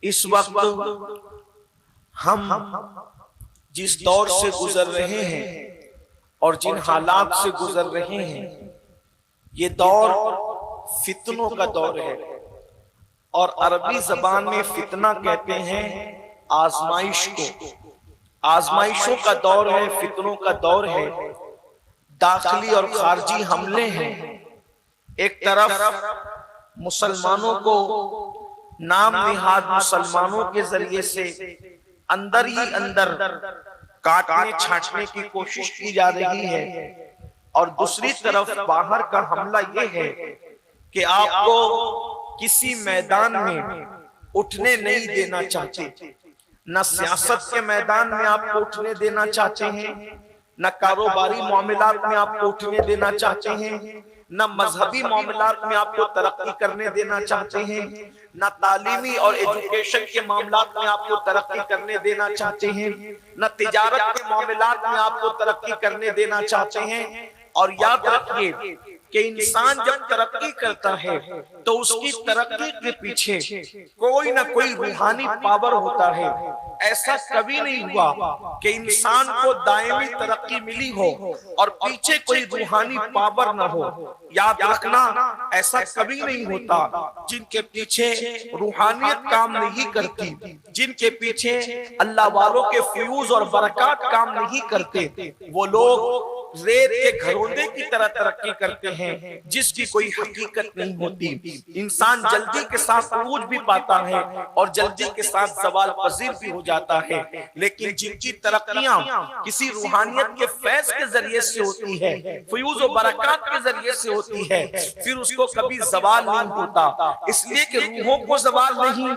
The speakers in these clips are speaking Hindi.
इस वक्त हम जिस दौर से गुजर रहे हैं और जिन हालात से गुजर रहे हैं, ये दौर फितनों का दौर है। और अरबी जबान में फितना कहते हैं आजमाइश को। आजमाइशों का दौर है, फितनों का दौर है। दाखिली और खारजी हमले हैं। एक तरफ मुसलमानों को नाम निहाद मुसलमानों के जरिए से अंदर ही अंदर काटने छांटने की कोशिश की जा रही है, और दूसरी तरफ बाहर का हमला यह है कि आपको किसी मैदान में उठने नहीं देना चाहते। न सियासत के मैदान में आपको उठने देना चाहते हैं, न कारोबारी मामलात में आपको उठने देना चाहते हैं, न मजहबी मामलात में आपको तरक्की करने देना चाहते हैं, न तालीमी और एजुकेशन के मामलात में आपको तरक्की करने देना चाहते हैं, न तिजारत के मामलात में आपको तरक्की करने देना चाहते हैं। और याद रखिए कि इंसान जब तरक्की करता है तो उसकी तरक्की के पीछे कोई ना कोई रूहानी पावर होता है। ऐसा कभी नहीं हुआ कि इंसान को दायमी तरक्की मिली हो और पीछे कोई रूहानी पावर ना हो। याद रखना, ऐसा कभी नहीं होता। जिनके पीछे रूहानियत काम नहीं करती, जिनके पीछे अल्लाह वालों के फ्यूज और बरकत काम नहीं करते, वो लोग रेत के घरोंदे की तरह तरक्की करते हैं जिसकी कोई हकीकत नहीं होती। इंसान जल्दी के साथ अरूज भी पाता है और जल्दी के साथ सवाल पजीर भी हो जाता है, लेकिन जिनकी तरक्कियां किसी रूहानियत के फैज के जरिए से होती है, फ्यूज और बरकत के जरिए से होती है, फिर उसको कभी जवाल नहीं होता। इसलिए कि रूहों को जवाल नहीं,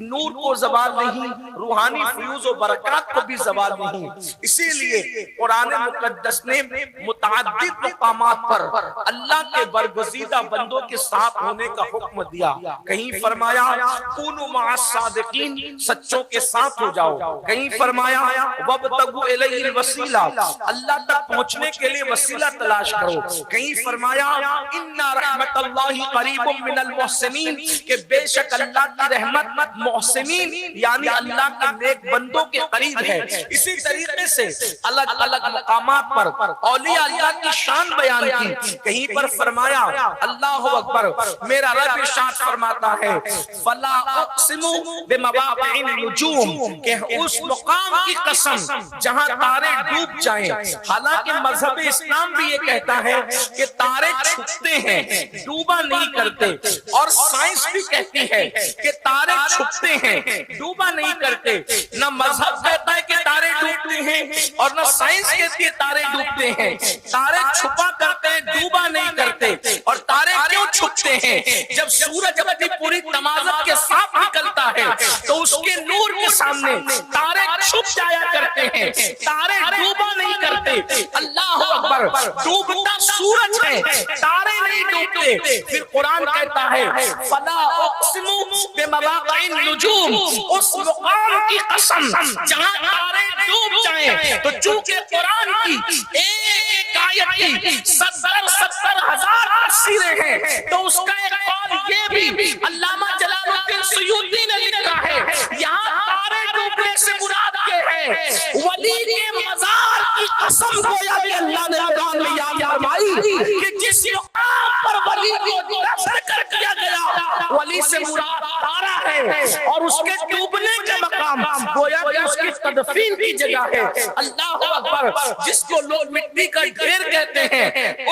नूर को जवाल नहीं, रूहानी फ्यूज और बरकत को भी जवाल नहीं। इसीलिए कुरान मुकद्दस ने मुताद्दिद मकामात पर अल्लाह के बरगुज़ीदा बंदों के साथ होने का हुक्म दिया। कहीं फरमाया कुनु मअस सादिकीन, सच्चों के साथ हो जाओ। कहीं फरमाया वब्तगु इलैहिल वसीला, अल्लाह तक पहुंचने के लिए वसीला तलाश करो। कहीं फरमाया इन्ना रहमतल्लाहि करीबुम मिनल मुहसिनीन, के बेशक अल्लाह की रहमत मुहसिनीन यानी अल्लाह के नेक बंदों के करीब है। इसी तरीके से अलग अलग मकामात पर औलिया अल्लाह की शान बयान की। कहीं पर फरमाया अल्लाह अकबर, मेरा रब इरशाद फरमाता है फला उक़सिमु बिमवाक़िन नुजूम, के उस मुकाम की कसम जहां तारे डूब जाएं। हालांकि मजहब इस्लाम भी ये कहता है कि तारे छुपते हैं, डूबा नहीं करते, और साइंस भी कहती है कि तारे छुपते हैं, डूबा नहीं करते। न मजहब कहता है कि तारे डूबते हैं और न साइंस कहती है तारे डूबते हैं। तारे छुपा करते हैं, डूबा नहीं करते। और तारे क्यों छुपते हैं? जब सूरज अपनी पूरी तमाज़त के साथ निकलता है तो उसके नूर के सामने तारे छुप जाया करते हैं, तारे डूबा नहीं करते। अल्लाह अकबर, डूबता सूरज है, तारे नहीं डूबते। फिर कुरान कहता है फला उक़सिमु बिमवाक़िन नुजूम, उस मुकाम की कसम जहां तारे डूब जाएं। तो चूंकि कुरान की एक आयत की 70,000 तफसीरें हैं, तो उसका एक कौल ये भी अल्लामा जलालुद्दीन सुयूती ने लिखा है, यहाँ तारे डूबने से मुराद ये है वली के मज़ार की कसम को यानी अल्लाह ने कुरान में याद फरमाई कि जिस मुकाम पर वली को दफन कर दिया गया, वली से मुराद तारा है और उसके डूबने के मकाम गोया कि उसकी तदफीन की जगह है। अल्लाह अकबर, जिसको लोग मिट्टी का ढेर कहते हैं,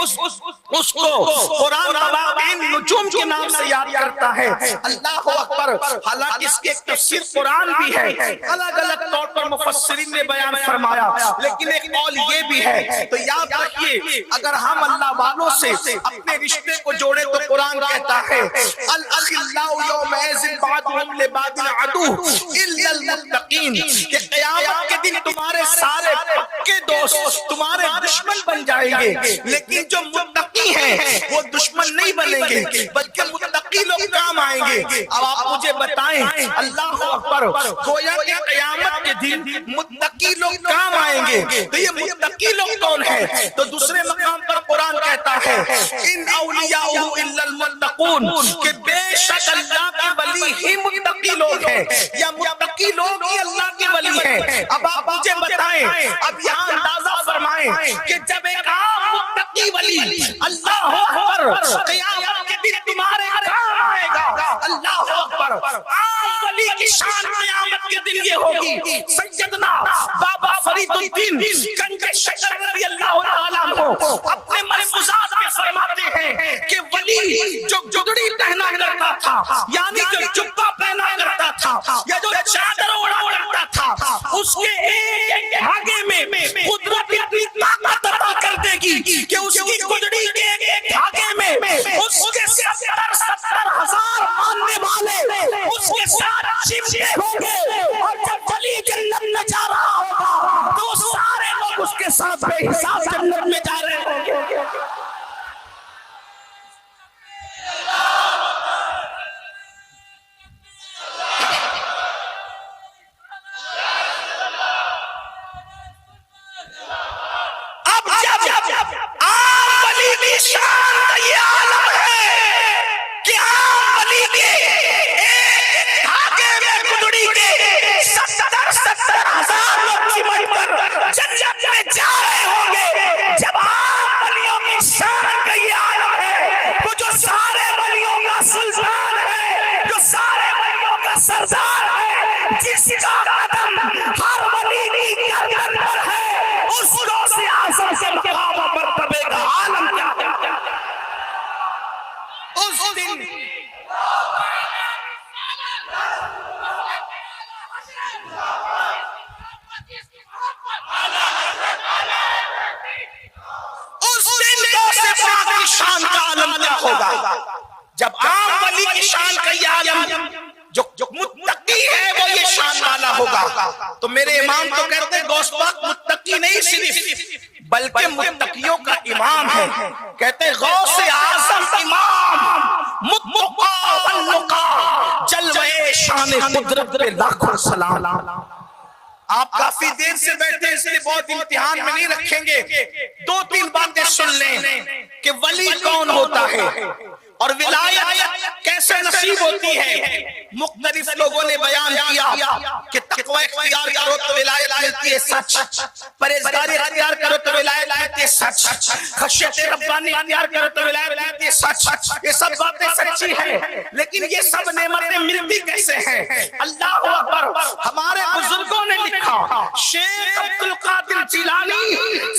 उसको कुरान मवाक़िन नुजूम के नाम से याद करता है। अल्लाह अकबर। हालांकि इसके एक तफसीर कुरान भी है, अलग अलग तौर पर मुफस्सिरीन ने बयान फरमाया, लेकिन एक कौल ये भी है। तो याद रखिए, अगर हम अल्लाह वालों से अपने रिश्ते को जोड़े तो कुरान कहता है अल अखिल्लाउ यौमइज़िन बादुहुम लिबादिन अदू इल्लल मुत्तकीन, कि क़यामत के दिन तुम्हारे सारे पक्के दोस्त दोस्त तुम्हारे दुश्मन बन जाएंगे, लेकिन जो मुत्तकी हैं वो दुश्मन नहीं बनेंगे, बल्कि मुत्तकी लोग काम आएंगे। अब आप मुझे बताएं, अल्लाह अकबर, गोया के क़यामत के दिन मुत्तकी लोग काम आएंगे, तो ये मुत्तकी लोग कौन है? तो दूसरे मकाम पर कुरान कहता है इन औलियाउ इल्लल मुत्तकून, कि बेशक अल्लाह के वली ही मुत्तकी लोग हैं, या मुत्तकी लोग ही अल्लाह के वली हैं। अब आप मुझे बताएं, अब यहाँ अंदाजा फरमाएं कि जब एक आम मुत्तकी वली अल्लाह अकबर क़यामत के दिन तुम्हारे काम आएगा, अल्लाह अकबर, आम वली की शान क़यामत के दिन ये होगी। सैयदना बाबा फरीदुद्दीन गंज शकर रज़ियल्लाहु ताला अन्हु अपने मलफ़ूज़ात में फरमाते हैं कि वली जो जुगड़ी पहना करता था, यानी जो जुब्बा पहना करता था, या जो चादर ओढ़ा करता था, उसके एक धागे में कुदरत इतनी ताकत अता कर देगी कि उसकी गुदड़ी के एक धागे में उसके 70,000 मानने वाले उसके साथ चिपके होंगे, और जब वली जन्नत में जा रहा होगा तो सारे लोग उसके साथ बेहिसाब जन्नत में जा रहे होंगे। शान का ये आलम है कि आम वली के एक धागे में गुदड़ी के 70,000 लोग चिमट कर जन्नत में जा रहे होंगे। जब आम वलियों की शान का ये आलम है, तो जो सारे वलियों का सुल्तान है, जो सारे वलियों का सरदार है, जिसका कदम हर वली की गर्दन पर है, उसको से आसम से मकाम पर तबे का आलम क्या उस दिन शान का आलम क्या होगा? जब आम वली की शान का ये आलम जो मुत्तकी है वो ये शान वाला होगा। तो मेरे इमाम तो कहते हैं गौस पाक मुत्तकी नहीं सिर्फ, बल्कि मुत्तकियों का इमाम है। कहते हैं गौस आज़म इमाम मुत्तक़ा वन्नुक़ा, जलवे शान कुदरत पे लाखों सलाम। आप काफी देर से बैठे इसलिए बहुत इम्तिहान में नहीं रखेंगे, 2-3 बातें सुन लें कि वली कौन होता है और विलायत कैसे नसीब होती है। मुख्तलिफ लोगों ने बयान किया कि तक़वा इख्तियार करो तो विलायत मिलती है सच, परहेज़गारी इख्तियार करो तो विलायत मिलती है सच, खशियत रब्बानी इख्तियार करो तो विलायत मिलती है सच। ये सब बातें सच्ची हैं, लेकिन ये सब नेमतें मिलती कैसे हैं? अल्लाहु अकबर। हमारे बुजुर्गों ने लिखा, शेख अब्दुल कादिर जिलानी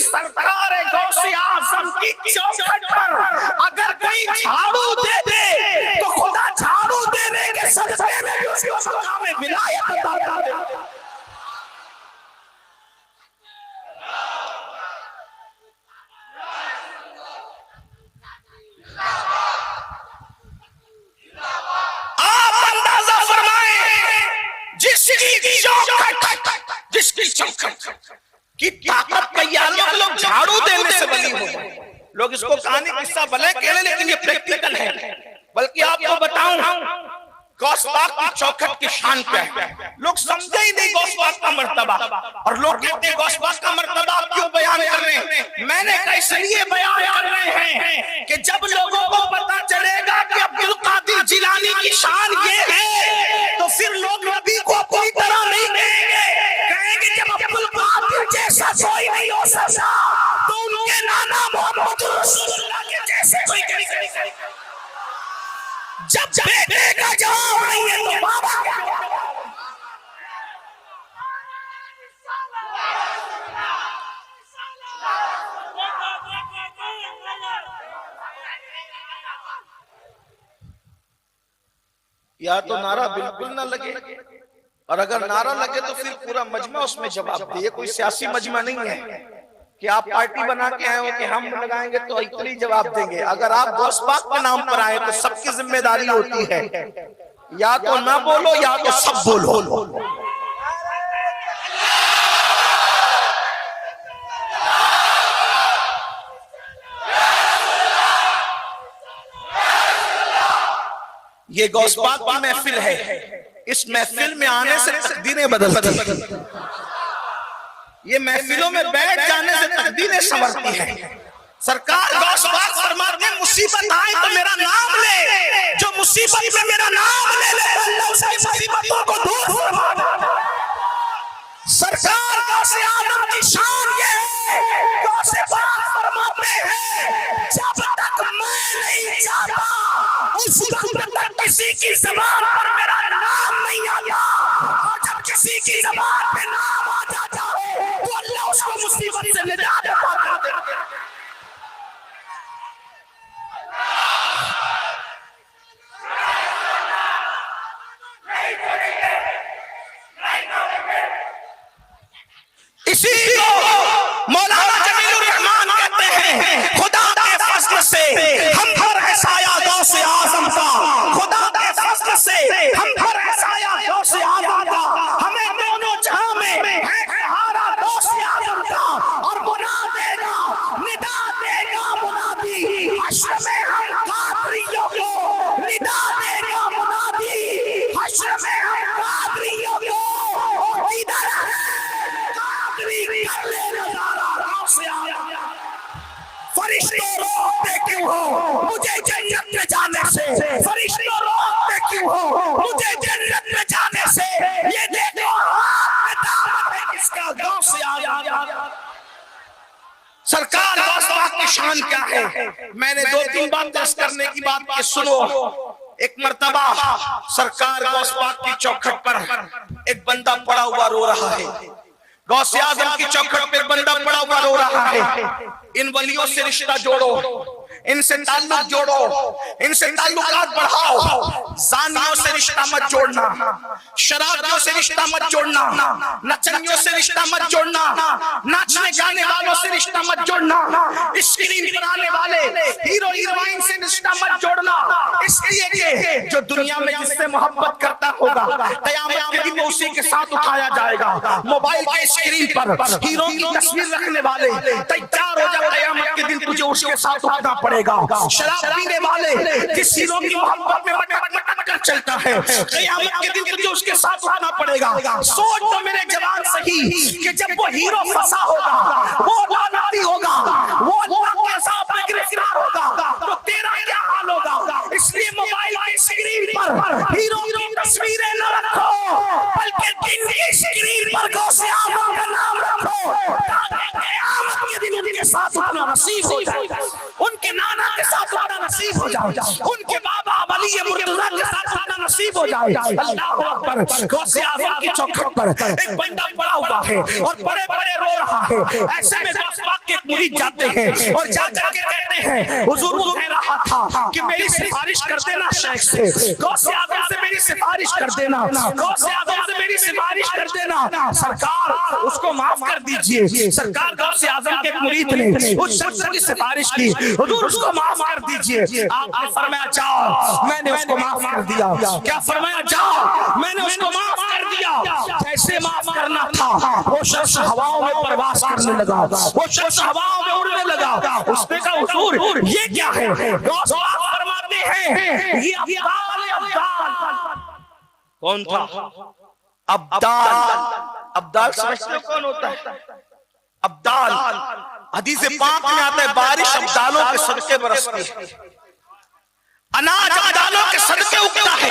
सरकार गौसे आज़म की चौखट पर अगर कोई झाड़ू दे दे तो खुदा झाड़ू देने के सदक़े में भी उसको मकाम विलायत अता कर दे। आप अंदाजा फरमाएं, जिसकी चौखट की ताकत का ये आलम, लोग झाड़ू देने से बनी हो। लोग इसको कहानी किस्सा भले कह ले, लेकिन ये प्रैक्टिकल है। बल्कि आपको बताऊं गौस पाक की चौखट की शान क्या है, लोग समझे ही नहीं गौस पाक का मर्तबा। और लोग कहते हैं गौस पाक का मर्तबा आप क्यों बयान कर रहे हैं? मैंने कैसे लिए बयान कर रहे हैं कि जब लोगों को पता चलेगा कि अब्दुल कादिर जिलानी की शान ये है, तो फिर लोग नबी को पूरी तरह नहीं कहेंगे। जब अब्दुल कादिर जैसा कोई नहीं हो सकता, तो उनके नाना मोहम्मद रसूलुल्लाह के जैसे कोई करेगा। जब बेटे का जवाब नहीं है तो बाबा क्या? या तो नारा बिल्कुल ना लगे, और अगर नारा लगे तो फिर पूरा मजमा उसमें जवाब दे। ये कोई सियासी मजमा नहीं है कि आप पार्टी बना के आए हो कि हम लगाएंगे तो इतनी जवाब देंगे। अगर आप गौस पाक के नाम पर आए तो सबकी जिम्मेदारी होती है, या तो ना बोलो या तो सब बोलो। ये गौस पाक की महफिल है, इस महफिल में आने से तकदीरें बदलती हैं, ये महफिलों में बैठ जाने से तकदीरें संवरती हैं। सरकार गौस पाक फरमाते हैं मुसीबत आए तो मेरा नाम ले, जो मुसीबत में मेरा नाम ले ले अल्लाह उसकी मुसीबतों को दूर फरमा देता है। सरकार गौसे आजम की शान ये है, गौसे पाक फरमाते हैं जब तक मैं नहीं चाहता उस वक्त तक किसी की ज़बान पर मेरा नाम नहीं आता, और जब किसी की ज़बान पे नाम आ जाता है तो अल्लाह उसको मुसीबत से निजात देता है। इसी को मौलाना जमीलुर रहमान कहते हैं, खुदा के फज़ल से हम पर ऐसाया गौसे आज़म का, खुदा के फज़ल से हम पर ऐसाया गौसे आज़म का, हमें दोनों जहां में है सहारा गौसे आज़म का, और मुना देगा निदा देगा मुनादी हश्र में हम कादरियों को, निदा देगा मुनादी हश्र में हम कादरियों को, इधर फरिश्तों रोकते क्यों हो मुझे जन्नत में जाने से, फरिश्तों रोकते क्यों हो मुझे जन्नत में जाने से, ये देखो हाथ में दामन है किसका, गौसे आज़म। सरकार गौस पाक की शान क्या है, मैंने 2-3 बार दर्ज करने की बात की, सुनो। एक मर्तबा सरकार गौस पाक की चौखट पर एक बंदा पड़ा हुआ रो रहा है, गौसे आज़म की चौखट पे बंदा पड़ा हुआ रो रहा है। इन वलियों से रिश्ता जोड़ो, इनसे ताल्लुक जोड़ो, इनसे ताल्लुकात बढ़ाओ, जानियों से रिश्ता मत जोड़ना, शराबियों से रिश्ता मत जोड़ना, नचनियों से रिश्ता मत जोड़ना, नाचने गाने वालों से रिश्ता मत जोड़ना, स्क्रीन पर आने वाले हीरो हीरोइन से रिश्ता मत जोड़ना, इसलिए कि जो दुनिया में जिससे मोहब्बत करता होगा क़यामत के दिन उसी के साथ उठाया जाएगा। मोबाइल के स्क्रीन पर हीरो की तस्वीर रखने वाले तैयार हो जा, क़यामत के दिन तुझे उसके साथ उठना पड़ेगा। शराब पीने वाले जिस हीरो की मोहब्बत में मटक कर चलता है, क़यामत के दिन तुझे उसके साथ उठना पड़ेगा। सोच तो मेरे जवान सही कि जब वो हीरो फंसा होगा, वो लानती होगा, वो अल्लाह के अज़ाब में गिरफ्तार होगा, तो तेरा क्या हाल होगा। इसलिए मोबाइल की स्क्रीन पर हीरो की तस्वीरें न रखो, बल्कि दिन की स्क्रीन पर गौसे आज़म का नाम रखो, ताकि क़यामत के दिन उनके साथ उठना नसीब हो जाए, उनके नाना के साथ उठना नसीब हो जाए, उनके बाबा वली मुर्तज़ा के साथ उठना नसीब हो जाए। अल्लाहु अकबर। गौसे आज़म की चौखट पर एक बंदा पड़ा हुआ है और बड़े बड़े रो रहा है। ऐसे में गौस पाक के मुरीद जाते हैं और जाकर के कहते हैं, हुजूर वो कह रहा था कि मेरी सिफारिश कर देना शेख से, गौसे आज़म से मेरी सिफारिश कर देना, गौसे आज़म से मेरी सिफारिश कर देना, सरकार उसको माफ कर दीजिए। सरकार गौसे आज़म के मुरीद ने उस शख्स की सिफारिश की, हुजूर उसको माफ कर दीजिए। आपने फरमाया जाओ, मैंने उसको माफ कर दिया। क्या फरमाया जाओ, मैंने उसको माफ कर दिया। कैसे माफ करना था, वो शख्स हवाओं में परवास करने लगा, वो शख्स हवाओं में उड़ने लगा। उसने कहा हुजूर ये क्या है, गौस पाक फरमाते हैं ये अब्दाल। कौन था? अब्दाल। अब्दाल समझते हो कौन होता है? अब्दाल हदीस पाक में आता है, बारिश अब्दालों के सदके बरसती है, अनाज अब्दालों के सदके उगता है।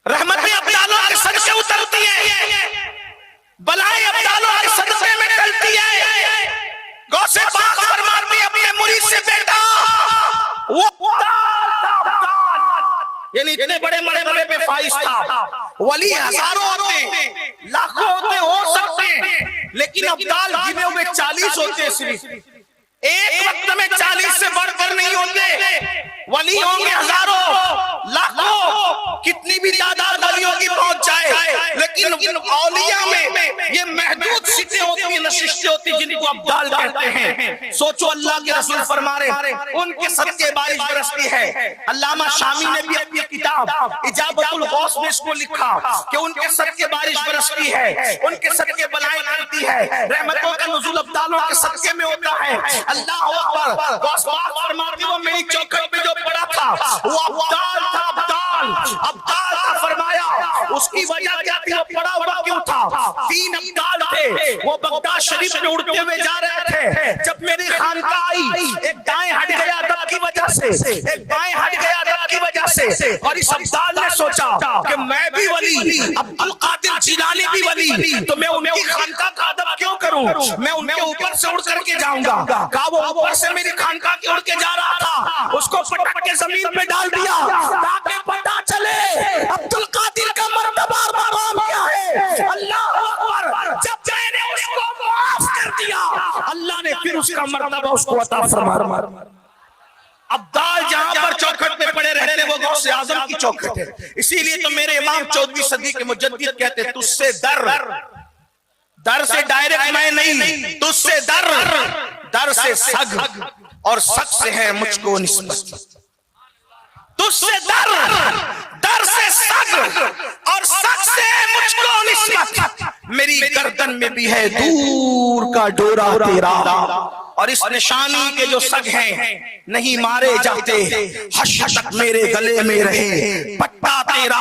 रहमतें अब्दालों के सदके उतरती है, बलाएं अब्दालों के सदके में टलती है। गौसे पाक फरमाते हैं अपने मुरीद से, बेटा वो यानी इतने बड़े बड़े बेफाइज था। वली हजारों होते, लाखों होते, हो सकते हैं, लेकिन अब्दाल गिने हुए 40 होते। सिर्फ एक वक्त में 40 से बढ़कर नहीं होते। वली होंगे हजारों, लाखों, कितनी भी तादाद वलियों की पहुंच जाए, लेकिन औलिया में ये महदूद सीटें होती हैं, नशिस्तें होती हैं जिनको अब्दाल कहते हैं। सोचो अल्लाह के रसूल फरमा रहे उनके सदके बारिश बरसती है। अल्लामा शामी ने भी अपनी किताब इजाबतुल गौस में इसको लिखा कि उनके सदके बारिश बरसती है, उनके सदके बलाएं करती है, रहमतों का नुज़ूल अब्दालों के सदके में होता है। अल्लाह अकबर। गौस पाक फरमाते वो मेरी चौखट पे जो पड़ा था वो अब्दाल था, अब्दाल था फरमाया। उसकी वजह क्या थी, वो पड़ा हुआ क्यों था? 3 अब्दाल थे, वो बगदाद शरीफ में उड़ते हुए जा रहे थे। जब मेरी खानकाह आई, एक दाएं हट गया अदब की वजह से, एक बाएं हट गया अदब की वजह से, और इस अब्दाल ने सोचा कि मैं भी वली, अब्दुल कादिर जिलानी भी वली, तो मैं उनकी खानकाह का अदब क्यों करूं? मैं उनके ऊपर से उड़ करके जाऊंगा। कहा वो ऊपर से मेरी खानकाह की उड़ के जा रहा था, उसको पटक के जमीन पे डाल दिया ताकि पता चले अब्दुल कादिर का मर्तबा मकाम क्या है। अल्लाह अकबर। जब मैंने उसको माफ कर दिया, अल्लाह ने फिर उसका मर्तबा उसको अता फरमाया। अब्दाल जहां पर चौखट पे पड़े रहते वो गौसे आजम की चौखट है। इसीलिए तो मेरे इमाम 14वीं सदी के मुजद्दिद कहते तुझसे दर से डायरेक्ट मैं नहीं, तुझसे दर से सग, और सग से है मुझको निस्बत। तुझसे दर से सग, और सग से मुझको निस्बत। मेरी गर्दन में भी है दूर का डोरा तेरा, और इस निशानी के जो सग हैं नहीं मारे जाते, हश्र तक मेरे गले में रहे पट्टा तेरा।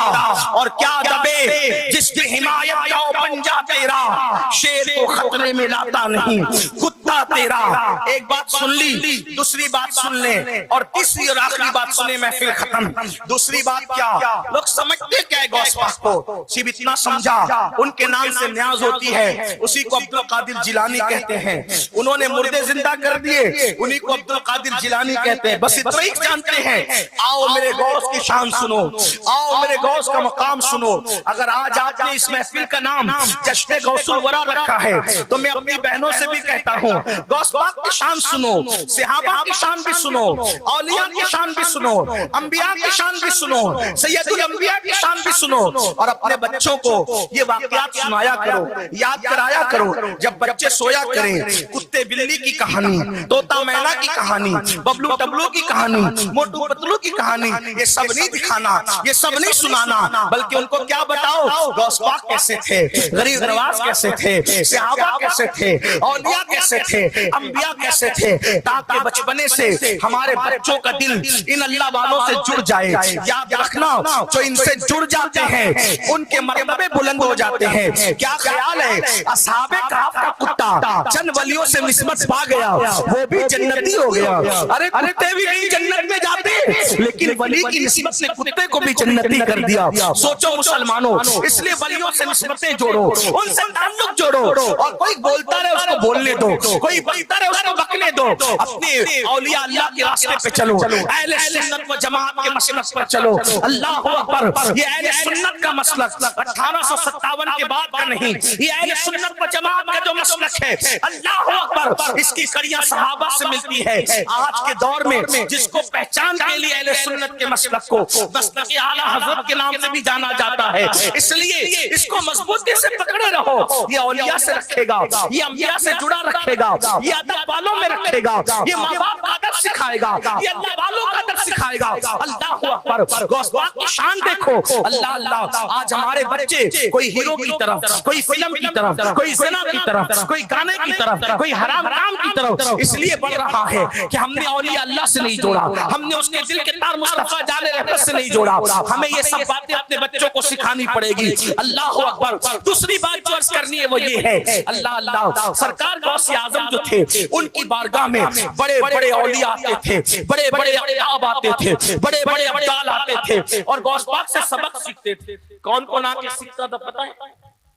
और क्या दबे जिसकी हिमायत का पंजा तेरा, शेर को खतरे में लाता नहीं कुत्ता तेरा। एक बात सुन ली, दूसरी बात सुन ले, और तीसरी और आखिरी बात सुने, महफिल खत्म। दूसरी बात क्या, लोग समझते क्या है गौस पाक को? सिर्फ इतना समझा उनके नाम से न्याज होती है, उसी को अब्दुल कादिर जिलानी कहते हैं। उन्होंने मुर्दे जिंदा कर दिए, उन्हीं को अब्दुल कादिर जिलानी कहते हैं। बस इतना ही जानते हैं। आओ मेरे गौस की शान सुनो, आओ मेरे गौस का मकाम सुनो। अगर आज आपने इस महफिल का नाम जश्न गौसुल वरा रखा है, तो मैं अपनी बहनों से भी कहता हूँ गौस पाक की शान सुनो, सहाबा की शान भी सुनो, औलिया की शान भी सुनो, अंबिया की शान भी सुनो, सैयदुल अंबिया की शान भी सुनो, और अपने बच्चों को ये वाकयात सुनाया करो, याद कराया करो। जब बच्चे सोया करें, कुत्ते बिल्ली की कहानी, तोता मैना की कहानी, बबलू टबलू की कहानी, मोटू पतलू की कहानी, ये सब नहीं दिखाना, ये सब नहीं सुनाना, बल्कि उनको क्या बताओ गौस पाक कैसे थे, गरीब नवाज कैसे थे, सहाबा कैसे थे, औलिया कैसे थे, अंबिया कैसे थे, ताकि बचपने से हमारे बच्चों का दिल इन अल्लाह वालों से जुड़ जाए। याद रखना, जो इनसे जुड़ जाते हैं उनके मर्तबे बुलंद हो जाते हैं। क्या ख्याल है, असहाबे कहफ का कुत्ता चंद वलियों से निस्बत पा गया, वो भी जन्नती हो गया। अरे कुत्ते भी नहीं जन्नत में जाते, लेकिन वली की निस्बत ने कुत्ते को भी जन्नती कर दिया। सोचो मुसलमानों, इसलिए वलियों से निस्बतें जोड़ो, उनसे ताल्लुक जोड़ो, और कोई बोलता रहे उसको बोलने दो, कोई बकता रहे उसको बकने दो। अपने औलिया अल्लाह के रास्ते पे चलो, अहले सुन्नत व जमात के मसलक पर चलो। अल्लाह अकबर। ये अहले सुन्नत का मसलक 1857 के बाद का नहीं, ये अहले सुन्नत व जमात का जो मसलक है, अल्लाह अकबर, इसकी कड़ियां सहाबा से मिलती है। आज के दौर में जिसको पहचान के लिए अहले सुन्नत के मसलक को मसलक आला हजरत के नाम से भी जाना जाता है, इसलिए इसको मजबूती से पकड़े रहो। ये औलिया से रखेगा, ये अंबिया से जुड़ा रखेगा, ये अदब वालों में रखेगा, ये माँ बाप का अदब सिखाएगा, ये अल्लाह वालों का अदब सिखाएगा। अल्लाह अकबर। गौस पाक की शान देखो। अल्लाह अल्लाह। आज हमारे बच्चे कोई हीरो की तरफ, कोई फिल्म की तरफ, कोई ज़िना की तरफ, कोई गाने की तरफ, कोई हराम काम की तरफ इसलिए बढ़ रहा है कि हमने औलिया अल्लाह से नहीं जोड़ा, हमने उसके दिल के तार मुस्तफा जाने रहमत से नहीं जोड़ा। हमें ये सब बातें अपने बच्चों को सिखानी पड़ेगी। अल्लाह अकबर। दूसरी बात जो अर्ज करनी है वो ये है, अल्लाह अल्लाह, सरकार गौसे आजम जो थे उनकी बारगाह में बड़े बड़े औलिया आते थे, बड़े बड़े अक़ताब आते थे, बड़े बड़े अब्दाल आते थे, और गौस पाक से सबक सीखते थे। कौन कौन आके सीखता था पता है?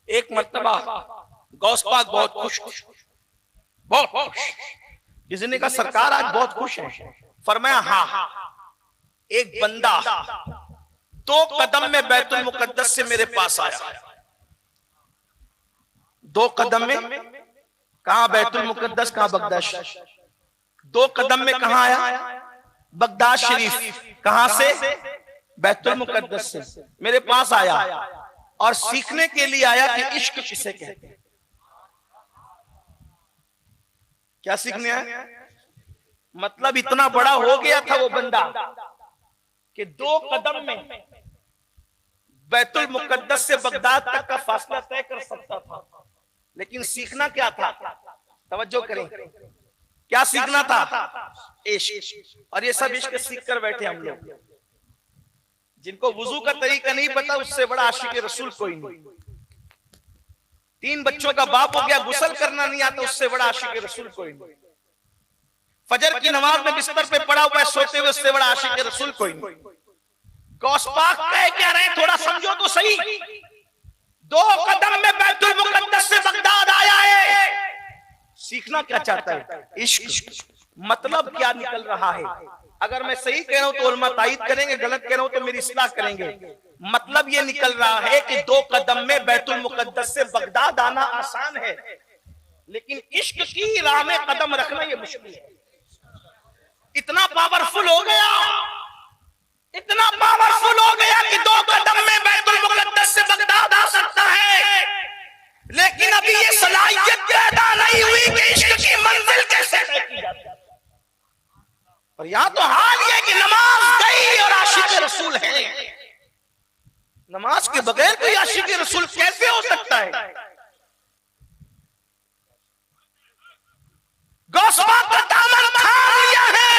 एक मर्तबा गौस पाक बहुत खुश, बहुत खुश, किसी का सरकार आज बहुत खुश है। फरमाया हाँ, एक बंदा 2 कदम में बैतुल मुकद्दस से मेरे पास आया। 2 कदम में कहा बैतुल मुकद्दस, कहा बगदाद। 2 कदम में कहा आया? बगदाद शरीफ। कहां से? बैतुल मुकद्दस से मेरे पास आया, और सीखने के लिए आया कि इश्क किसे कहते हैं। क्या सीखने आए? मतलब इतना बड़ा हो गया था वो बंदा कि 2 कदम में बैतुल मुकद्दस से बगदाद तक का फासला तय कर सकता था। लेकिन सीखना क्या था? तवज्जो करें, क्या सीखना था? इश्क। और ये सब इश्क सीख कर बैठे हम लोग। जिनको वुजू का तरीका नहीं पता, उससे बड़ा आशिक रसूल कोई नहीं। 3 बच्चों का बाप हो गया, गुस्ल करना नहीं आता, उससे बड़ा आशिक रसूल कोई नहीं। फजर की नमाज में बिस्तर पे पड़ा हुआ है सोते हुए, उससे बड़ा आशिक रसूल कोई नहीं। गौस पाक कह क्या रहे, थोड़ा समझो तो सही। 2 कदम में बैतुल मुकद्दस से बगदाद आया है। सीखना क्या चाहता है? इश्क। मतलब क्या निकल रहा है? अगर मैं सही कह रहा हूं तो उलमा तायीद करेंगे, गलत कह रहा हूं तो मेरी इस्लाह करेंगे। मतलब ये निकल रहा है कि 2 कदम में बैतुल मुकद्दस से बगदाद आना आसान है, लेकिन इश्क की राह में कदम रखना ये मुश्किल है। इतना पावरफुल हो गया, इतना पावरफुल हो गया कि 2 कदम में बैतुल मुकद्दस से बगदाद आ सकता है, लेकिन अभी ये सलाहियत पैदा नहीं हुई कि इश्क की मंजिल कैसे तय की जाती है। और यहां तो हाल ये कि नमाज गई और आशिक रसूल है। नमाज के बगैर कोई आशिक रसूल कैसे हो सकता है? गौस पाक का दामन थाम लिया है।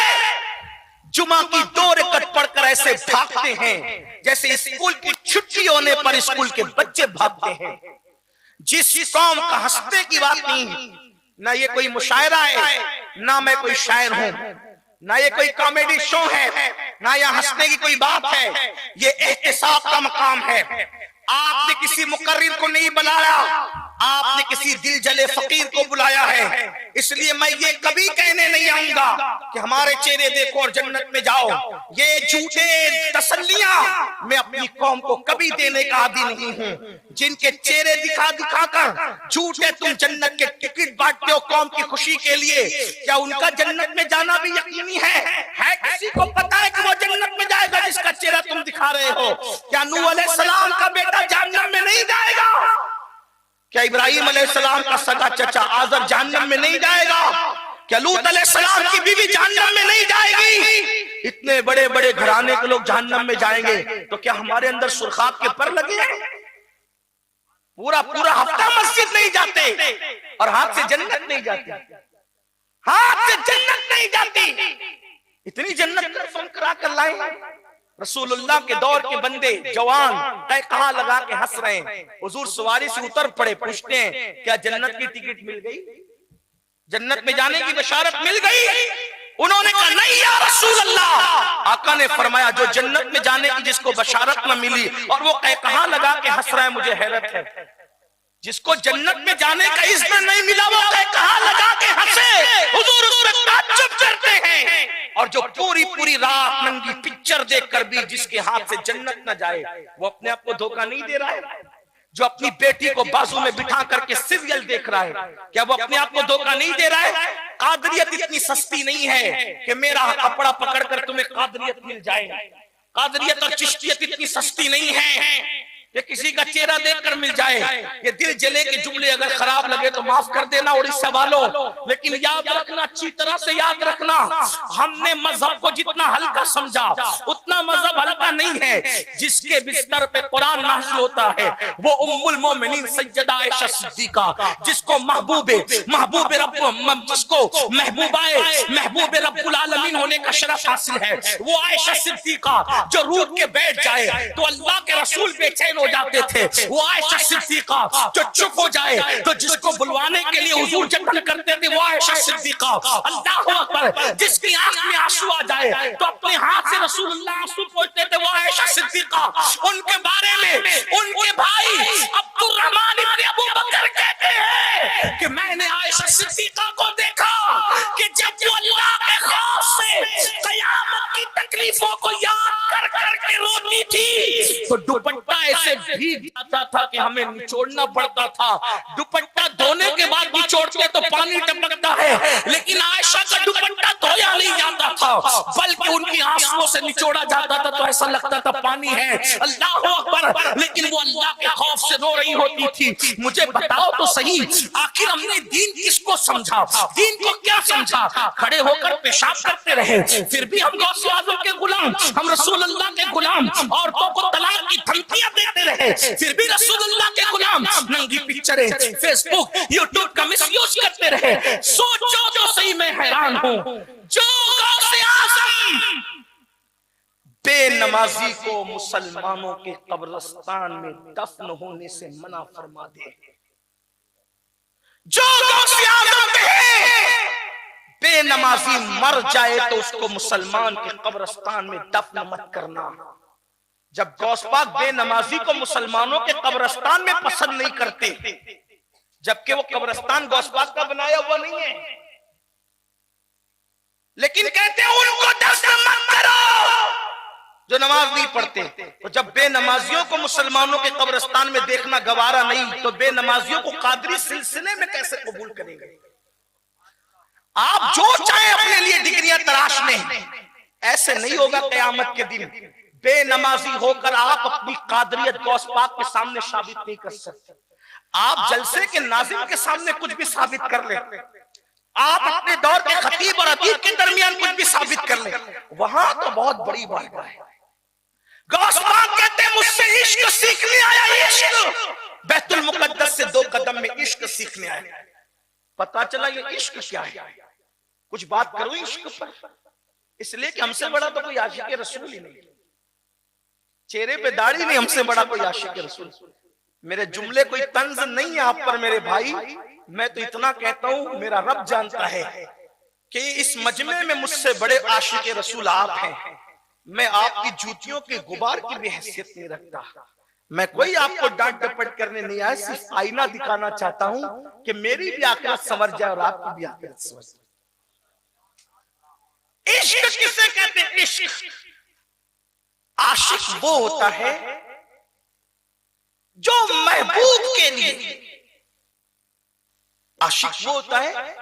जुमा की 2 रकअत पढ़कर ऐसे भागते हैं जैसे स्कूल की छुट्टी होने पर स्कूल के बच्चे भागते हैं। जिस कौम का हंसने की बात नहीं, ना ये कोई मुशायरा है, ना मैं कोई शायर हूं, ना ये कोई कॉमेडी शो है, ना यहाँ हंसने की कोई बात है, ये एहतिसाब का मकाम है। आपने किसी मुकर्रिर को नहीं बुलाया, आपने किसी दिल जले फकीर को बुलाया है। इसलिए मैं ये कभी कहने नहीं आऊंगा कि हमारे चेहरे देखो और जन्नत में जाओ। ये झूठे तसल्लियां मैं अपनी कौम को कभी देने का आदी नहीं हूं। जिनके चेहरे दिखा दिखा कर झूठे तुम जन्नत के टिकट बांटते हो कौम की खुशी के लिए, क्या उनका जन्नत में जाना भी यकीनी है? किसी को पता है कि वो जन्नत में जाएगा जिसका चेहरा तुम दिखा रहे हो? क्या नूह अलैहिस्सलाम का बेटा जहन्नम में नहीं जाएगा? क्या इब्राहिम अलैहिस्सलाम का सगा चचा आजर जहन्नम में नहीं जाएगा? क्या लूत अलैहिस्सलाम की बीवी जहन्नम में नहीं जाएगी? इतने बड़े बड़े घराने के लोग जहन्नम में जाएंगे, तो क्या हमारे अंदर सुरखाब के पर लगे हैं? पूरा पूरा हफ्ता मस्जिद नहीं जाते और हाथ से जन्नत नहीं जाती, हाथ से जन्नत नहीं जाती। इतनी जन्नत फोन करा कर लाए। रसूलुल्लाह के दौर के बंदे जवान तय कहा लगा के हंस रहे हैं। हुजूर सवारी से उतर पड़े, पूछते हैं क्या जन्नत की टिकट मिल गई? जन्नत में जाने की बशारत मिल गई? उन्होंने कहा नहीं या रसूल अल्लाह। आका ने फरमाया जो जन्नत में जाने की जिसको बशारत न मिली और वो कहाँ लगा के हंस रहा है, मुझे हैरत है। जिसको जन्नत में जाने का इज़्न नहीं मिला वो कहाँ लगा के हंसे, हुजूर उस पर ताज्जुब करते हैं। और जो पूरी पूरी रात नंगी पिक्चर देखकर भी जिसके हाथ से जन्नत न जाए, वो अपने आप को धोखा नहीं दे रहा है? जो अपनी बेटी को बाजू में बिठा करके सीरियल देख रहा है, क्या वो अपने आप को धोखा नहीं दे रहा है? कादरियत इतनी सस्ती नहीं है कि मेरा कपड़ा पकड़कर तुम्हें कादरियत मिल जाए। कादरियत और चिश्तियत इतनी सस्ती नहीं है कि किसी का चेहरा देखकर मिल जाए। ये दिल जले के जुमले अगर खराब लगे तो माफ कर देना उड़ीसा वालों, लेकिन याद रखना, अच्छी तरह से याद रखना, हमने मजहब को जितना हल्का समझा उतना मजहब हल्का नहीं है। जिसके बिस्तर पे कुरान नाज़िल होता है वो उम्मुल मोमिनीन सैयदा आयशा सिद्दीका, जिसको महबूबे रब, जिसको महबूबे रब्बुल आलमीन होने का शरफ हासिल है, वो आयशा सिद्दीका जो रूठ के बैठ जाए तो अल्लाह के रसूल बेचैन हो जाते थे। वो आयशा सिद्दीका जो चुप हो जाए तो जिसको बुलवाने के लिए हुजूर जतन करते थे वो आयशा सिद्दीका। अल्लाहु अकबर, जिसकी आंख में आंसू आ जाए तो अपने हाथ से रसूलुल्लाह आंसू पोंछते थे वो आयशा सिद्दीका। उनके बारे में उनके भाई अब्दुर्रहमान इब्न अबू बकर कहते हैं कि मैंने आयशा सिद्दीका को देखा कि जब वो अल्लाह के खौफ से क़यामत की तकलीफों को याद कर करके के रोती थी तो दुपट्टा ऐसे भीग जाता था कि हमें निचोड़ना पड़ता था। दुपट्टा धोने के बाद निचोड़ते तो पानी टपकता है, लेकिन आयशा का दुपट्टा धोया नहीं जाता था, बल्कि उनकी आंसुओं से निचोड़ा जाता था तो ऐसा लगता था पानी है। अल्लाह अकबर। लेकिन वो अल्लाह के खौफ से रो रही होती थी। मुझे बताओ तो सही, आखिर हमने दीन किसको समझा, दीन को क्या समझा? खड़े होकर पेशाब करते रहे, फिर भी हम गौसे आज़म के गुलाम, हम रसूलुल्लाह के गुलाम। औरतों को तलाक की धमकियां देते रहे, फिर भी रसूलुल्लाह के गुलाम। नंगी पिक्चरें फेसबुक यूट्यूब का मिसयूज करते रहे। सोचो तो सही, मैं हैरान हूं जो गौसे आज़म बेनमाजी को मुसलमानों के कब्रिस्तान में दफन होने से मना फरमा दे, जो गौसे आज़म बेनमाजी मर जाए तो उसको मुसलमान के कब्रिस्तान में दफन मत करना। जब गौस पाक बेनमाजी को मुसलमानों के कब्रिस्तान में पसंद नहीं करते, जबकि वो कब्रिस्तान गौस पाक का बनाया हुआ नहीं है, लेकिन कहते हैं उनको दफन मत करो जो नमाज नहीं पढ़ते। तो जब बेनमाजियों को मुसलमानों के कब्रिस्तान में देखना गवारा नहीं, तो बेनमाजियों को कादरी सिलसिले में कैसे कबूल करेंगे? आप जो चाहे अपने लिए डिग्रियां तलाश लें, ऐसे नहीं होगा क़यामत के दिन। बेनमाजी होकर आप अपनी कादरियत गौस पाक के सामने साबित नहीं कर सकते। आप जलसे के नाज़िम के सामने कुछ भी साबित कर ले, आप अपने दौर के खतीब और अदीब के दरमियान कुछ भी साबित कर ले, वहां तो बहुत बड़ी बात है। गौस पाक कहते हैं मुझसे इश्क सीखने आया, इश्क बैतुल मुकद्दस से 2 कदम में इश्क सीखने आया। पता चला ये इश्क क्या है। कुछ बात करो इश्क पर, इसलिए कि हमसे बड़ा तो कोई आशिक रसूल ही नहीं, चेहरे पे दाढ़ी नहीं, हमसे बड़ा कोई आशिक रसूल। मेरे जुमले कोई तंज नहीं है आप पर मेरे भाई, मैं तो इतना कहता हूं मेरा रब जानता है कि इस मजमे में मुझसे बड़े आशिक रसूल आप हैं। मैं आपकी जूतियों के गुबार की भी हैसियत नहीं रखता। मैं कोई आपको डांट डपट करने नहीं आया, सिर्फ आईना दिखाना चाहता हूं कि मेरी भी आखिरत संवर जाए और आपकी भी आखिरत संवर जाए। इश्क किसे कहते हैं? इश्क आशिक वो होता है जो महबूब के लिए, आशिक वो होता है